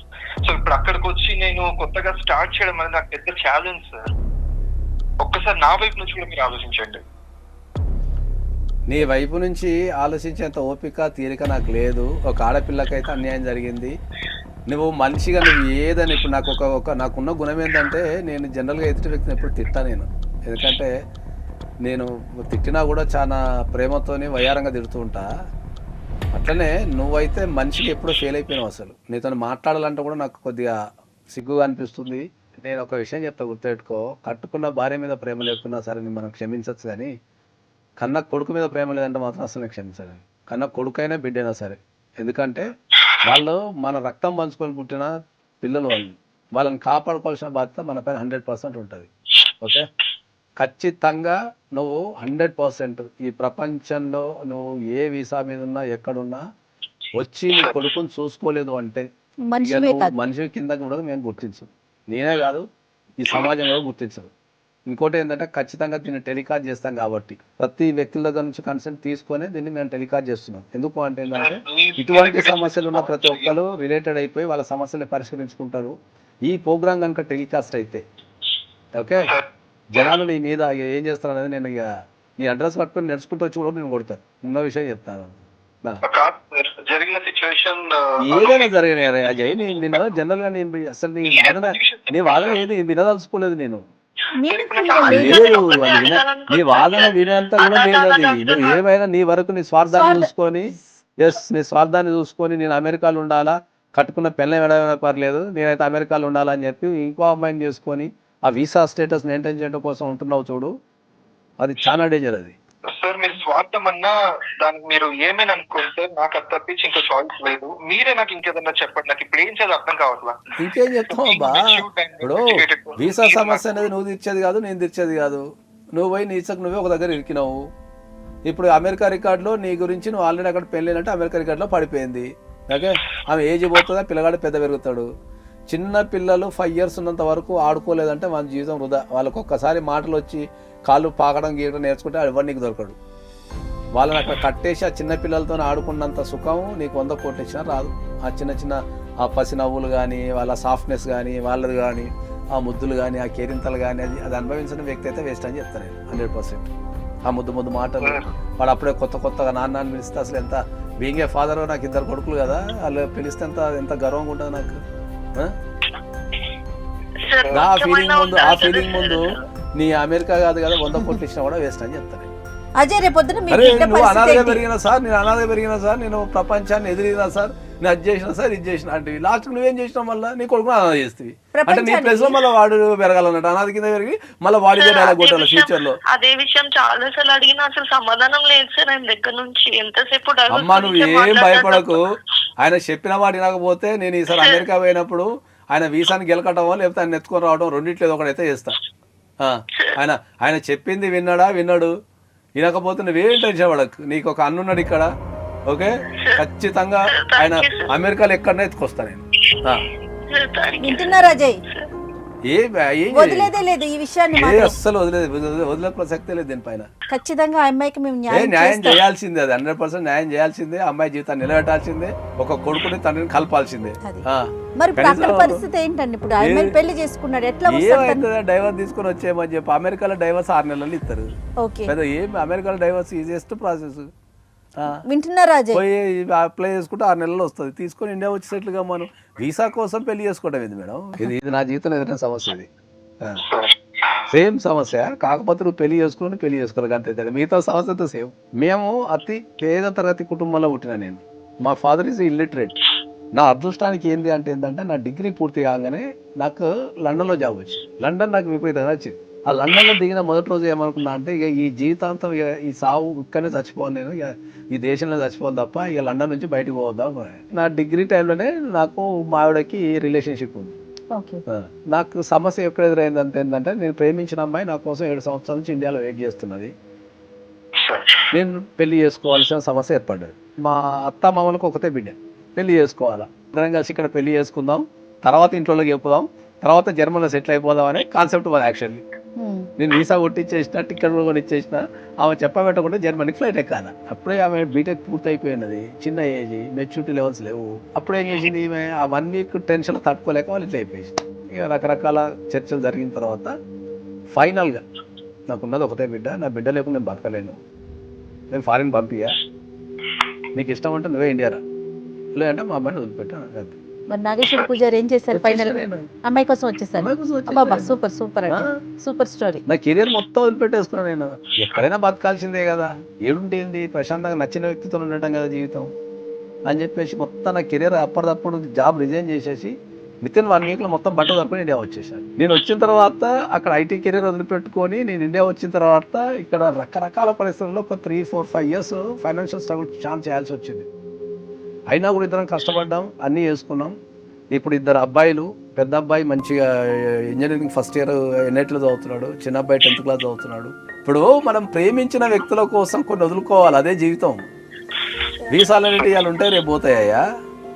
So ఇప్పుడు అక్కడికి వచ్చి నేను కొత్తగా స్టార్ట్ చేయడం అనేది నాకు పెద్ద ఛాలెంజ్ సార్. ఒక్కసారి నా వైపు నుంచి కూడా మీరు ఆలోచించండి.
నీ వైపు నుంచి ఆలోచించేంత ఓపిక తీరిక నాకు లేదు. ఒక ఆడపిల్లకైతే అన్యాయం జరిగింది. నువ్వు మనిషిగా నువ్వు ఏదని ఇప్పుడు నాకున్న గుణం ఏంటంటే, నేను జనరల్గా ఎదుటి వ్యక్తిని ఎప్పుడు తిట్టా. నేను ఎందుకంటే నేను తిట్టినా కూడా చాలా ప్రేమతోని వయ్యారంగా తిడుతూ ఉంటా. అట్లనే నువ్వైతే మనిషికి ఎప్పుడో ఫెయిల్ అయిపోయినావు. అసలు నీతో మాట్లాడాలంటే కూడా నాకు కొద్దిగా సిగ్గుగా అనిపిస్తుంది. నేను ఒక విషయం చెప్తా, గుర్తుపెట్టుకో. కట్టుకున్న భార్య మీద ప్రేమ లేకున్నా సరే మనం క్షమించవచ్చు, కానీ కన్న కొడుకు మీద ప్రేమ లేదంటే మాత్రం అసలు నేను క్షమించాలి. కన్న కొడుకైనా బిడ్డైనా సరే. ఎందుకంటే వాళ్ళు మన రక్తం పంచుకొని పుట్టిన పిల్లలు, వాళ్ళని కాపాడుకోవాల్సిన బాధ్యత మన పైన 100% ఉంటుంది. ఓకే, ఖచ్చితంగా నువ్వు 100% ఈ ప్రపంచంలో నువ్వు ఏ వీసా మీద ఉన్నా ఎక్కడున్నా వచ్చి నీ కొడుకుని చూసుకోలేదు అంటే మనిషి కింద కూడా మేము గుర్తించు. నేనే కాదు, ఈ సమాజం కూడా గుర్తించదు. ఇంకోటి ఏంటంటే ఖచ్చితంగా దీన్ని టెలికాస్ట్ చేస్తాం కాబట్టి ప్రతి వ్యక్తుల దగ్గర నుంచి కన్సెంట్ తీసుకొని దీన్ని మేము టెలికాస్ట్ చేస్తున్నాం. ఎందుకు అంటే ఏంటంటే ఇటువంటి సమస్యలు ఉన్న ప్రతి ఒక్కరు రిలేటెడ్ అయిపోయి వాళ్ళ సమస్యలు పరిష్కరించుకుంటారు. ఈ ప్రోగ్రామ్ కనుక టెలికాస్ట్ అయితే ఓకే, జనాలు నీ మీద ఏం చేస్తారు అనేది నేను ఇక నీ అడ్రస్ పట్టుకొని నడుచుకుంటూ వచ్చి కూడా నేను కొడతాను. ఉన్న విషయం చెప్తాను. ఏదైనా జరిగిన అజయ్, నేను జనరల్ గా నేను అసలు నీ వాదన ఏది వినదలుచుకోలేదు. నేను లేదు, నీ వాదన వినేంత కూడా లేదు. అది నువ్వు ఏమైనా నీ వరకు నీ స్వార్థాన్ని చూసుకొని, నీ స్వార్థాన్ని చూసుకొని నేను అమెరికాలో ఉండాలా, కట్టుకున్న పెళ్ళం ఎడమైనా పర్లేదు, నేనైతే అమెరికాలో ఉండాలని చెప్పి ఇంకో అమ్మాయిని చేసుకొని ఆ వీసా స్టేటస్ మెయింటైన్ చేయడం కోసం ఉంటున్నావు చూడు, అది చాలా డేంజర్. అది
సార్ మీరు స్వార్థం అన్నా దానికి మీరు ఏమైనా అనుకుంటే నాకు అది తప్పించి ఇంకా చాయిస్ లేదు. మీరే నాకు ఇంకేదన్నా చెప్పండి, నాకు ఇప్పుడు ఏం చేయాలి అర్థం కావట్లా.
ఇంకేం చెప్తావు బా? ఇప్పుడు వీసా సమస్య అనేది నువ్వు తీర్చేది కాదు, నేను తీర్చేది కాదు. నువ్వు పోయి నీచకు నువ్వే ఒక దగ్గర ఇరికినావు. ఇప్పుడు అమెరికా రికార్డులో నీ గురించి నువ్వు ఆల్రెడీ అక్కడ పెళ్ళినంటే అమెరికా రికార్డులో పడిపోయింది. ఓకే, ఆమె ఏజ్ పోతుందా, పిల్లగాడు పెద్ద పెరుగుతాడు. చిన్న పిల్లలు 5 years ఉన్నంత వరకు ఆడుకోలేదంటే మన జీవితం వృధా. వాళ్ళకు ఒక్కసారి మాటలు వచ్చి కాళ్ళు పాకడం గీయడం నేర్చుకుంటే ఎవరు నీకు దొరకడు. వాళ్ళని అక్కడ కట్టేసి ఆ చిన్న పిల్లలతో ఆడుకున్నంత సుఖం నీకు 100 కోట్లు ఇచ్చినా రాదు. ఆ చిన్న చిన్న ఆ పసి నవ్వులు కానీ, వాళ్ళ సాఫ్ట్నెస్ కానీ, వాళ్ళది కానీ, ఆ ముద్దులు కానీ, ఆ కేరింతలు కానీ, అది అనుభవించిన వ్యక్తి అయితే వేస్ట్ అని చెప్తాను నేను 100%. ఆ ముద్దు మాటలు, వాడు అప్పుడే కొత్తగా నాన్న పిలిస్తే అసలు ఎంత బీయింగ్ ఏ ఫాదర్, నాకు 2 కొడుకులు కదా, వాళ్ళు పిలిస్తే ఎంత గర్వంగా ఉంటుంది నాకు. ఆ ఫీలింగ్ ముందు నీ అమెరికా కాదు కదా 100 కోట్లు ఇచ్చినా కూడా వేస్ట్ అని చెప్తాను.
అజయ్ రేపొద్దున
నువ్వు అనాథగా పెరిగినా సార్, నేను ప్రపంచాన్ని ఎదిరినా సార్, నేను అది చేసినా సార్, ఇది చేసిన అంటే లాస్ట్ నువ్వేం చేసినావు, మళ్ళీ నీ కొడుకు అనాథ చేస్తుంది అంటే నీ ప్లేస్ లో మళ్ళీ వాడు పెరగాలన్నట్టు అనాథ కింద పెరిగి మళ్ళీ వాడిదే డైలాగ్ కొట్టాలి ఫ్యూచర్ లో.
అదే విషయం చాలా సార్లు అడిగినా అసలు సమాధానం లేదు సార్ ఆయన దగ్గర నుంచి. ఎంతసేపు
అమ్మా నువ్వు ఏం భయపడకు, ఆయన చెప్పిన మాట వినకపోతే నేను ఈసారి అమెరికా పోయినప్పుడు ఆయన వీసాని గెలకటమో లేకపోతే ఆయన ఎత్తుకొని రావడం రెండింటిలో ఒకటైతే చేస్తా. ఆయన చెప్పింది విన్నాడు, వినకపోతే నువ్వేం టెన్షన్ పడకు. నీకు ఒక అన్నున్నాడు ఇక్కడ. ఓకే, ఖచ్చితంగా ఆయన అమెరికాలో ఎక్కడనే ఎత్తుకొస్తా నేను.
వింటున్నారా అజయ్? వదిలేదే లేదు ఈ విషయాన్ని,
అస్సలు వదిలే ప్రసక్తే లేదు దీనిపైన.
ఖచ్చితంగా ఆ అమ్మాయికి మేము
న్యాయం చేయాల్సిందే, అది 100% న్యాయం చేయాల్సిందే. అమ్మాయి జీవితాన్ని నిలబెట్టాల్సిందే, ఒక కొడుకుని తండ్రిని కలపాల్సిందే.
మరి అక్కడ పరిస్థితి ఏంటండి? ఇప్పుడు ఆ అమ్మాయిని పెళ్లి చేసుకున్నాడు, ఎట్లా
ఏమైతుందా? డైవర్స్ తీసుకొని వచ్చేయమని చెప్పి అమెరికాలో డైవర్స్ 6 నెలలు ఇస్తారు. ఏం అమెరికాలో డైవర్స్ ఈజియెస్ట్ ప్రాసెస్.
వింటున్నారా అజయ్?
పోయి అప్లై చేసుకుంటే 6 నెలలు వస్తుంది. తీసుకొని ఇండియా వచ్చి సెటిల్ గా మనం వీసా కోసం పెళ్లి చేసుకోవడం ఏంది మేడం? ఇది నా జీవితంలో ఎదురైన సమస్య. ఇది సేమ్ సమస్య, కాకపోతే నువ్వు పెళ్లి చేసుకోవాలి అంతే. మిగతా సమస్యతో సేమ్. మేము అతి పేద తరగతి కుటుంబంలో పుట్టిన నేను. మా ఫాదర్ ఈజ్ ఇల్లిటరేట్. నా అదృష్టానికి ఏంటంటే నా డిగ్రీ పూర్తి కాగానే నాకు లండన్లో జాబ్ వచ్చింది. లండన్ నాకు విపరీతంగా వచ్చింది. ఆ లండన్లో దిగిన మొదటి రోజు ఏమనుకున్నా అంటే ఇక ఈ జీవితాంతం ఈ సావు ఇక్కడనే చచ్చిపోను, నేను ఇక ఈ దేశంలో చచ్చిపోను తప్ప ఇక లండన్ నుంచి బయటకు పోవద్దాం. నా డిగ్రీ టైంలోనే నాకు మా ఆవిడకి రిలేషన్షిప్ ఉంది. నాకు సమస్య ఎక్కడ ఎదురైందంటే ఏంటంటే నేను ప్రేమించిన అమ్మాయి నా కోసం 7 సంవత్సరాల నుంచి ఇండియాలో వెయిట్ చేస్తున్నది. నేను పెళ్లి చేసుకోవాల్సిన సమస్య ఏర్పడ్డది. మా అత్త మామలకు ఒకతే బిడ్డ, పెళ్లి చేసుకోవాలా, అందరం కలిసి ఇక్కడ పెళ్లి చేసుకుందాం, తర్వాత ఇంట్లోకి చెప్పుదాం, తర్వాత జర్మన్లో సెటిల్ అయిపోదాం అనే కాన్సెప్ట్ మాది. యాక్చువల్లీ నేను వీసా కొట్టించేసిన, టికెట్ కూడా ఇచ్చేసిన, ఆమె చెప్పబెట్టకుండా జర్మనీకి ఫ్లైట్ ఎక్కాలి. అప్పుడే ఆమె బీటెక్ పూర్తి అయిపోయినది, చిన్న ఏజ్, మెచ్యూరిటీ లెవెల్స్ లేవు. అప్పుడే ఏం చేసింది ఈమె, ఆ 1 week టెన్షన్ తట్టుకోలేక వాళ్ళు ఇట్లా అయిపోయింది. ఇక రకరకాల చర్చలు జరిగిన తర్వాత ఫైనల్గా నాకున్నది ఒకటే బిడ్డ, నా బిడ్డ లేకుండా నేను బతకలేను, నేను ఫారిన్ పంపియా, నీకు ఇష్టం అంటే నువ్వే ఇండియా రా, లేదంటే మా అబ్బాయిని వదిలిపెట్టాను.
మరి నాగేశ్వర పూజారి ఏం చేశారు ఫైనల్? అమ్మాయి కోసం వచ్చేసారు. బాబా సూపర్ సూపర్ అండి, సూపర్ స్టోరీ.
నా కెరీర్ మొత్తం వదిలిపెట్టేసుకున్నాను నేను. ఎక్కడైనా బతకాల్సిందే కదా, ఏడుంటేంది ప్రశాంతంగా నచ్చిన వ్యక్తితో ఉండటం కదా జీవితం అని చెప్పేసి మొత్తం నా కెరీర్ అప్పటిదప్పుడు జాబ్ రిజైన్ చేసేసి వితిన్ 1 వీక్లో మొత్తం బట్ట తప్పుకొని ఇండియా వచ్చేసాను. నేను వచ్చిన తర్వాత అక్కడ ఐటీ కెరీర్ వదిలిపెట్టుకొని నేను ఇండియా వచ్చిన తర్వాత ఇక్కడ రకరకాల పరిస్థితుల్లో ఒక 3-4-5 ఇయర్స్ ఫైనాన్షియల్ స్ట్రగుల్ ఛాన్స్ చేయాల్సి వచ్చింది. అయినా కూడా ఇద్దరం కష్టపడ్డాం, అన్నీ చేసుకున్నాం. ఇప్పుడు 2 అబ్బాయిలు, పెద్ద అబ్బాయి మంచిగా ఇంజనీరింగ్ ఫస్ట్ ఇయర్ ఎన్ఐటీలో చదువుతున్నాడు, చిన్న అబ్బాయి 10th క్లాస్ చదువుతున్నాడు. ఇప్పుడు మనం ప్రేమించిన వ్యక్తుల కోసం కొన్ని వదులుకోవాలి, అదే జీవితం. వీసాలు అనేవి ఇవాళ ఉంటాయి, రేపు పోతాయా?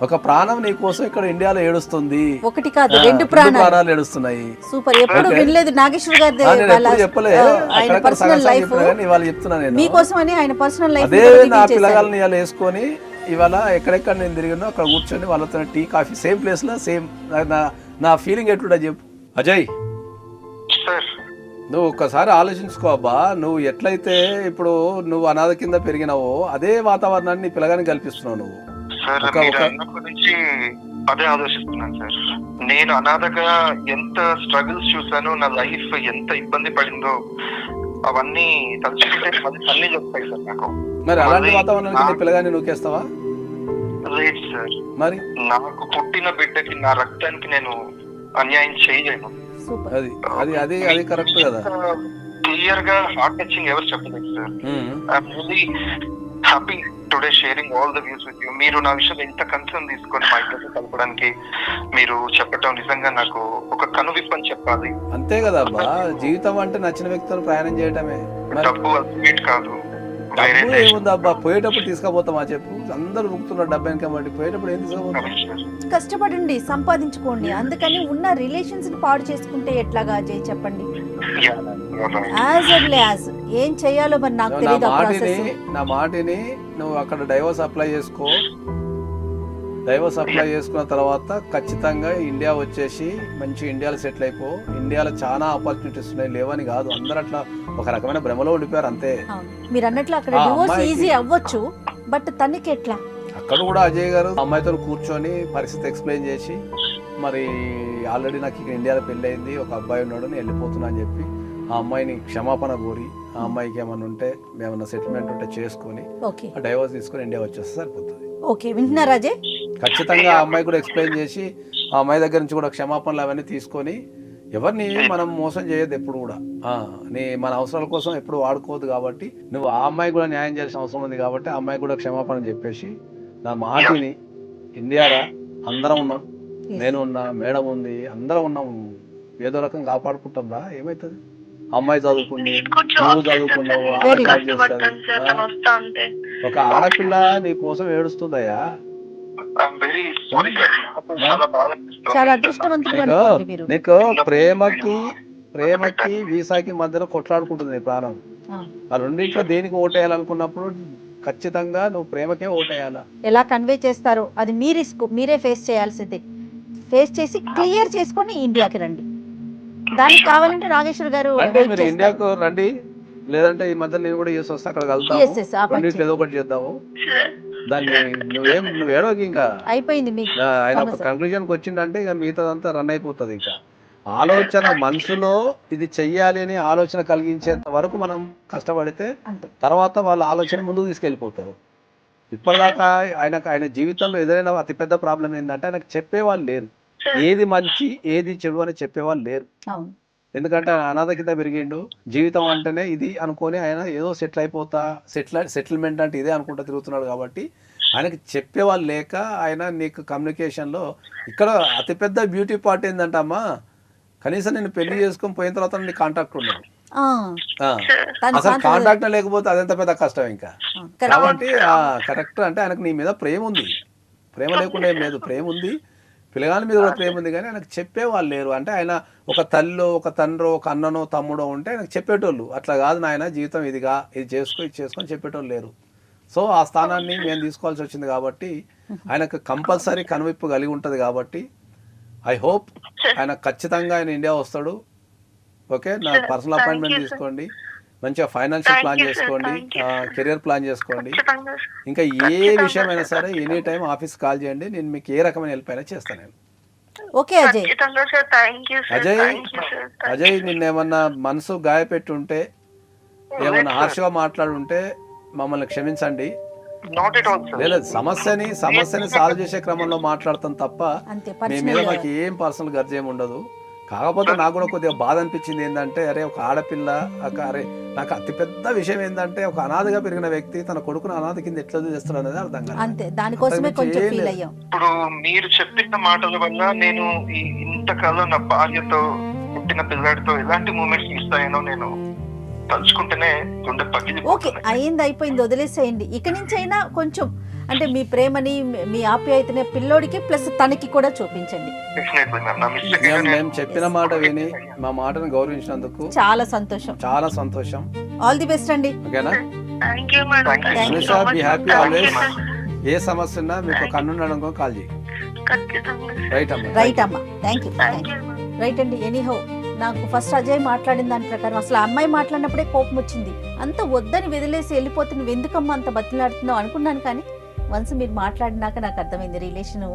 ఒక ప్రాణం నీ కోసం ఇక్కడ ఇండియాలో ఏడుస్తుంది,
ఒకటి కాదు 2 ప్రాణాలు
ఏడుస్తున్నాయి.
సూపర్. ఎప్పుడు వినలేదు నాగేశ్వర్ గారి
చెప్పలే,
ఆయన పర్సనల్ లైఫ్
ఇవాళ చెప్తున్నా నేను
మీకోసమని. ఆయన పర్సనల్ లైఫ్
అదే నా పిల్లగాళ్ళని ఇవాళ వేసుకొని ఇవాళ ఎక్కడెక్కడ నేను తిరిగినో అక్కడ కూర్చొని వాళ్ళతో టీ కాఫీ సేమ్ ప్లేస్ లో సేమ్. నా ఫీలింగ్ ఎట్లుంటా చెప్పు అజయ్. నువ్వు ఒక్కసారి ఆలోచించుకో అబ్బా, నువ్వు ఎట్లయితే ఇప్పుడు నువ్వు అనాథ కింద పెరిగినావో అదే వాతావరణాన్ని నీ పిల్లగానికి కల్పిస్తున్నావు నువ్వు.
నుంచి అదే ఆలోచిస్తున్నాను సార్. నేను అనాథగా ఎంత స్ట్రగుల్స్ చూసాను, నా లైఫ్ ఎంత ఇబ్బంది పడిందో అవన్నీ తలుచుకుంటే అన్ని చెప్తాయి సార్ నాకు.
మరి అలాంటి వాతావరణానికి నీ పిల్లగాన్ని నూకేస్తావా?
లేదు సార్,
మరి
నాకు పుట్టిన బిడ్డకి నా రక్తానికి నేను అన్యాయం చేయలేను.
అది అది అది అది కరెక్ట్ కదా.
క్లియర్ గా హార్ట్ టచింగ్ ఎవరు చెప్పలేదు sir. I'm really happy today sharing all the views with you. మీరు నా విషయంలో ఇంత కన్సర్న్ తీసుకొని మా ఇద్దరు కలపడానికి మీరు చెప్పటం నిజంగా నాకు ఒక కనువిప్పని చెప్పాలి.
అంతే కదా అబ్బా, జీవితం అంటే నచ్చిన వ్యక్తులను ప్రయాణం చేయటమే.
డబ్బు అల్టిమేట్ కాదు.
డబ్బు ఏముంది అబ్బా, పోయేటప్పుడు తీసుకుపోతామా చెప్పు? అందరు ముక్తున్నారు డబ్బు వెనక, పోయేటప్పుడు ఏం తీసుకుపోతాం?
కష్టపడండి, సంపాదించుకోండి. అందుకని ఉన్న రిలేషన్స్ ని పాడు చేసుకుంటే ఎట్లాగా అజయ్ చెప్పండి. ఏం చేయాలో మరి నాకు తెలియదు.
నా మాటిని నువ్వు అక్కడ డైవర్స్ అప్లై చేసుకో. డైవర్స్ అప్లై చేసుకున్న తర్వాత ఖచ్చితంగా ఇండియా వచ్చేసి మంచి ఇండియాలో సెటిల్ అయిపో. ఇండియాలో చాలా ఆపర్చునిటీస్ ఉన్నాయి, లేవని కాదు. అందరూ అట్లా ఒక రకమైన భ్రమలో ఉండిపోయారు అంతే.
మీరు అన్నట్లు అక్కడ డివోర్స్ ఈజీ అవ్వచ్చు, బట్ తనకి ఎట్లా?
అక్కడ కూడా అజయ్ గారు అమ్మాయితో కూర్చొని పరిస్థితి ఎక్స్ప్లెయిన్ చేసి, మరి ఆల్రెడీ నాకు ఇక్కడ ఇండియాలో పెళ్ళి అయింది, ఒక అబ్బాయి ఉన్నాడు, నేను వెళ్ళిపోతున్నా అని చెప్పి ఆ అమ్మాయిని క్షమాపణ కోరి, ఆ అమ్మాయికి ఏమన్నా ఉంటే ఏమన్నా సెటిల్మెంట్ ఉంటే చేసుకొని డైవర్స్ తీసుకొని ఇండియా వచ్చేస్తే సరిపోతుంది.
ఓకే, వింటున్నారా అజయ్?
ఖచ్చితంగా ఆ అమ్మాయి కూడా ఎక్స్ప్లెయిన్ చేసి ఆ అమ్మాయి దగ్గర నుంచి కూడా క్షమాపణలు అవన్నీ తీసుకొని, ఎవరిని మనం మోసం చేయొద్దు ఎప్పుడు కూడా. మన అవసరాల కోసం ఎప్పుడు వాడుకోవద్దు. కాబట్టి నువ్వు ఆ అమ్మాయి కూడా న్యాయం చేయాల్సిన అవసరం ఉంది. కాబట్టి ఆ అమ్మాయి కూడా క్షమాపణ చెప్పేసి, నా మాటిని ఇండియాలో అందరం ఉన్నాం, నేను ఉన్నా, మేడం ఉంది, అందరం ఉన్నాం, ఏదో రకంగా కాపాడుకుంటాం రా. ఏమవుతుంది? అమ్మాయి చదువుకుంది, నువ్వు చదువుకున్నావు, ఒక ఆడపిల్ల నీ కోసం ఏడుస్తుందయ్యా. నీకు ప్రేమకి వీసాకి మధ్యలో కొట్లాడుకుంటుంది నీ ప్రాణం. ఆ రెండింటిలో దేనికి ఓటేయాలనుకున్నప్పుడు ఖచ్చితంగా నువ్వు ప్రేమకే ఓటేయాలా.
ఎలా కన్వే చేస్తారో అది మీ రిస్క్, మీరే ఫేస్ చేయాల్సిందే. ఫేస్ చేసి క్లియర్ చేసుకొని ఇండియాకి రండి. దానికి కావాలంటే నాగేశ్వర్ గారు
మీరు ఇండియాకు రండి, లేదంటే ఈ మధ్య నేను కూడా చేసి వస్తా, అక్కడ కలుగుతాము, ఏదో ఒకటి చేద్దాము. దాన్ని నువ్వు ఏడోకి ఇంకా
అయిపోయింది.
ఆయన ఒక కన్క్లూజన్కి వచ్చిందంటే ఇక మిగతాదంతా రన్ అయిపోతుంది. ఇంకా ఆలోచన మనసులో ఇది చెయ్యాలి అని ఆలోచన కలిగించేంత వరకు మనం కష్టపడితే తర్వాత వాళ్ళ ఆలోచన ముందుకు తీసుకెళ్ళిపోతారు. ఇప్పటిదాకా ఆయన జీవితంలో ఎదురైన అతిపెద్ద ప్రాబ్లం ఏంటంటే ఆయనకు చెప్పేవాళ్ళు లేరు. ఏది మంచి ఏది చెడు అని చెప్పేవాళ్ళు లేరు. ఎందుకంటే ఆయన అనాథ కింద పెరిగిండు. జీవితం అంటేనే ఇది అనుకొని ఆయన ఏదో సెటిల్ అయిపోతా, సెటిల్మెంట్ అంటే ఇదే అనుకుంటా తిరుగుతున్నాడు. కాబట్టి ఆయనకి చెప్పేవాళ్ళు లేక ఆయన నీకు కమ్యూనికేషన్లో ఇక్కడ అతిపెద్ద బ్యూటీ పార్ట్ ఏంటంటే అమ్మా, కనీసం నేను పెళ్లి చేసుకొని పోయిన తర్వాత నీ కాంటాక్ట్ ఉన్నాడు. అసలు కాంటాక్ట్ లేకపోతే అదెంత పెద్ద కష్టం ఇంకా. కాబట్టి కరెక్ట్ అంటే ఆయనకు నీ మీద ప్రేమ ఉంది. ప్రేమ లేకుండా ఏం లేదు, ప్రేమ ఉంది, పిల్లగాని మీద కూడా ప్రేమ ఉంది. కానీ ఆయనకు చెప్పేవాళ్ళు లేరు. అంటే ఆయన ఒక తల్లో, ఒక తండ్రో, ఒక అన్ననో, తమ్ముడో ఉంటే ఆయనకు చెప్పేటోళ్ళు. అట్లా కాదు నాయన జీవితం ఇదిగా, ఇది చేసుకో, ఇది చేసుకొని చెప్పేటోళ్ళు లేరు. సో ఆ స్థానాన్ని మేము తీసుకోవాల్సి వచ్చింది. కాబట్టి ఆయనకు కంపల్సరీ కనువిప్పు కలిగి ఉంటుంది. కాబట్టి ఐ హోప్ ఆయన ఖచ్చితంగా ఆయన ఇండియా వస్తాడు. ఓకే, నా పర్సనల్ అపాయింట్మెంట్ తీసుకోండి. మంచిగా financial
Thank
plan
you, sir.
చేసుకోండి,
Thank you.
కెరియర్ ప్లాన్ చేసుకోండి.
ఖచ్చితంగా sir.
ఇంకా ఏ
ఖచ్చితంగా
విషయమైనా
sir.
సరే ఎనీ టైం ఆఫీస్ కాల్ చేయండి, నేను మీకు ఏ రకమైన హెల్ప్ అయినా చేస్తాను నేను.
ఓకే అజయ్.
ఖచ్చితంగా sir. Thank you sir.
Ajay
thank you sir.
Ajay నిన్నేమన్నా మనసు గాయపెట్టుంటే ఏమన్నా హార్ష్గా మాట్లాడుంటే మమ్మల్ని క్షమించండి.
Not at all sir.
లేదు, సమస్యని సాల్వ్ చేసే క్రమంలో మాట్లాడతాం తప్ప
అంతే,
మీ మీద
పర్సనల్
మాకు ఏం పర్సనల్ గర్జ ఏమి ఉండదు. కాకపోతే నాకు కూడా కొద్దిగా బాధ అనిపించింది ఏంటంటే, అరే ఒక ఆడపిల్ల అరే నాకు అతిపెద్ద విషయం ఏంటంటే, ఒక అనాథగా పెరిగిన వ్యక్తి తన కొడుకును అనాథ కింద ఎట్లా చేస్తాడు అనేది అర్థం కాదు.
అంతే, దానికోసమే కొంచెం ఫీల్ అయ్యాం.
ఇప్పుడు మీరు చెప్పిన మాటల వల్ల నేను ఇంతకాలం నా భార్యతో పుట్టిన పిల్లాడితో ఎలాంటి మూమెంట్స్ మిస్ అయ్యానో నేను తలుచుకుంటేనే గుండె
ఓకే,
పగిలిపోతుంది.
అయిపోయింది, వదిలేసేయండి. ఇక నుంచి అయినా కొంచెం అంటే మీ ప్రేమని మీ ఆప్యాయతని పిల్లోడికి ప్లస్ తనకి కూడా చూపించండి.
Definitely ma'am. నా mistake ని
మేము
నేను
చెప్పిన మాట విని మా మాటను గౌరవించినందుకు
చాలా సంతోషం.
చాలా సంతోషం.
ఆల్ ది బెస్ట్ అండి.
ఓకేనా?
Thank you madam.
Thank you.
Thank you
Anusha,
so
be
much.
Happy
thank you
always.
Sir.
ఏ సమస్య ఉన్నా మీకు కన్నుండడం కాల్ చేయి.
ఖచ్చితంగా సార్.
రైట్ అమ్మా.
రైట్ అమ్మా, thank you.
Thank you madam.
Right అండి. ఎనీహౌ నాకు ఫస్ట్ అజయ్ మాట్లాడిన దాని ప్రకారం అసలు ఆ అమ్మాయి మాట్లాడినప్పుడే కోపం వచ్చింది. అంత వద్దని వదిలేసి వెళ్ళిపోతే నువ్వు ఎందుకమ్మా అంత బతిలాడుతున్నావు అనుకున్నాను. కానీ వన్స్ మీరు మాట్లాడినాక నాకు అర్థమైంది రిలేషను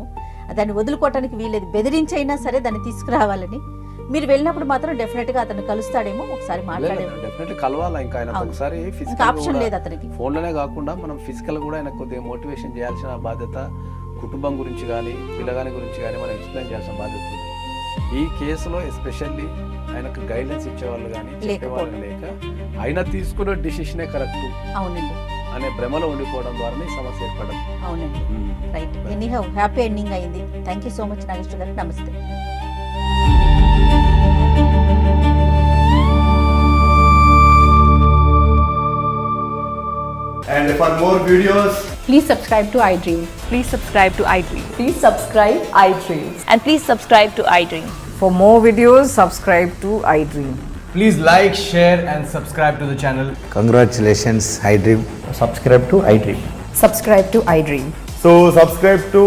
దాన్ని వదులుకోవటానికి వీలేదు. బెదిరించైనా సరే దాన్ని తీసుకురావాలని. మీరు వెళ్ళినప్పుడు మాత్రం డెఫినెట్గా అతను కలుస్తాడేమో, ఒకసారి మాట్లాడేమో.
డెఫినెట్లీ కలవాలా ఇంకా ఆయన
అవును.
ఒకసారి
ఇంకా
ఫిజికల్
ఆప్షన్ లేదు అతనికి.
ఫోన్లోనే కాకుండా మనం ఫిజికల్ కూడా ఆయన కొద్దిగా మోటివేషన్ చేయాల్సిన బాధ్యత, కుటుంబం గురించి కానీ పిల్లగాని గురించి కానీ మనం ఎక్స్ప్లెయిన్ చేయాల్సిన బాధ్యత ఉంది. ఈ కేసులో ఎస్పెషల్లీ ఆయనకు గైడెన్స్ ఇచ్చేవాళ్ళు కానీ చెప్పేవాళ్ళు లేక ఆయన తీసుకున్న డిసిషనే కరెక్ట్
అవునండి,
అనే భ్రమలో ఉండిపోవడం ద్వారా ఈ సమస్య ఏర్పడదు.
అవునండి. రైట్. ఎనీహౌ హ్యాపీ ఎండింగ్ అయింది. Thank you so much Nageswara గారు. నమస్తే.
And for more videos,
Please subscribe to iDream.
Please subscribe to iDream.
Please subscribe iDream.
And please subscribe to iDream.
For more videos, subscribe to iDream.
please like, share, and subscribe to the channel.
Congratulations, iDream.
Subscribe to iDream.
Subscribe to iDream.
So subscribe to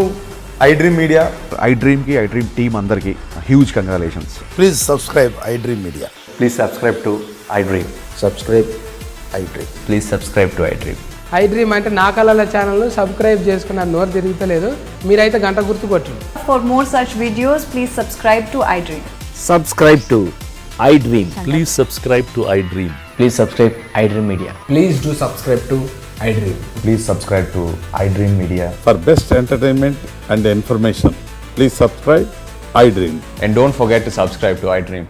iDream Media.
iDream ki iDream team అందరికి huge congratulations.
Please subscribe iDream Media.
Please subscribe to iDream.
Subscribe iDream.
Please subscribe to iDream.
iDream అంటే నా కళల ఛానల్ను subscribe చేసుకున్న నోరు తిరుగుతలేదు. మీరైతే గంట గుర్తు కొట్టండి.
For more such videos, please subscribe to iDream.
Subscribe to iDream.
Please subscribe to iDream.
Please subscribe iDream Media.
Please do subscribe to iDream.
Please subscribe to iDream Media.
For best entertainment and information, please subscribe iDream.
And don't forget to subscribe to iDream.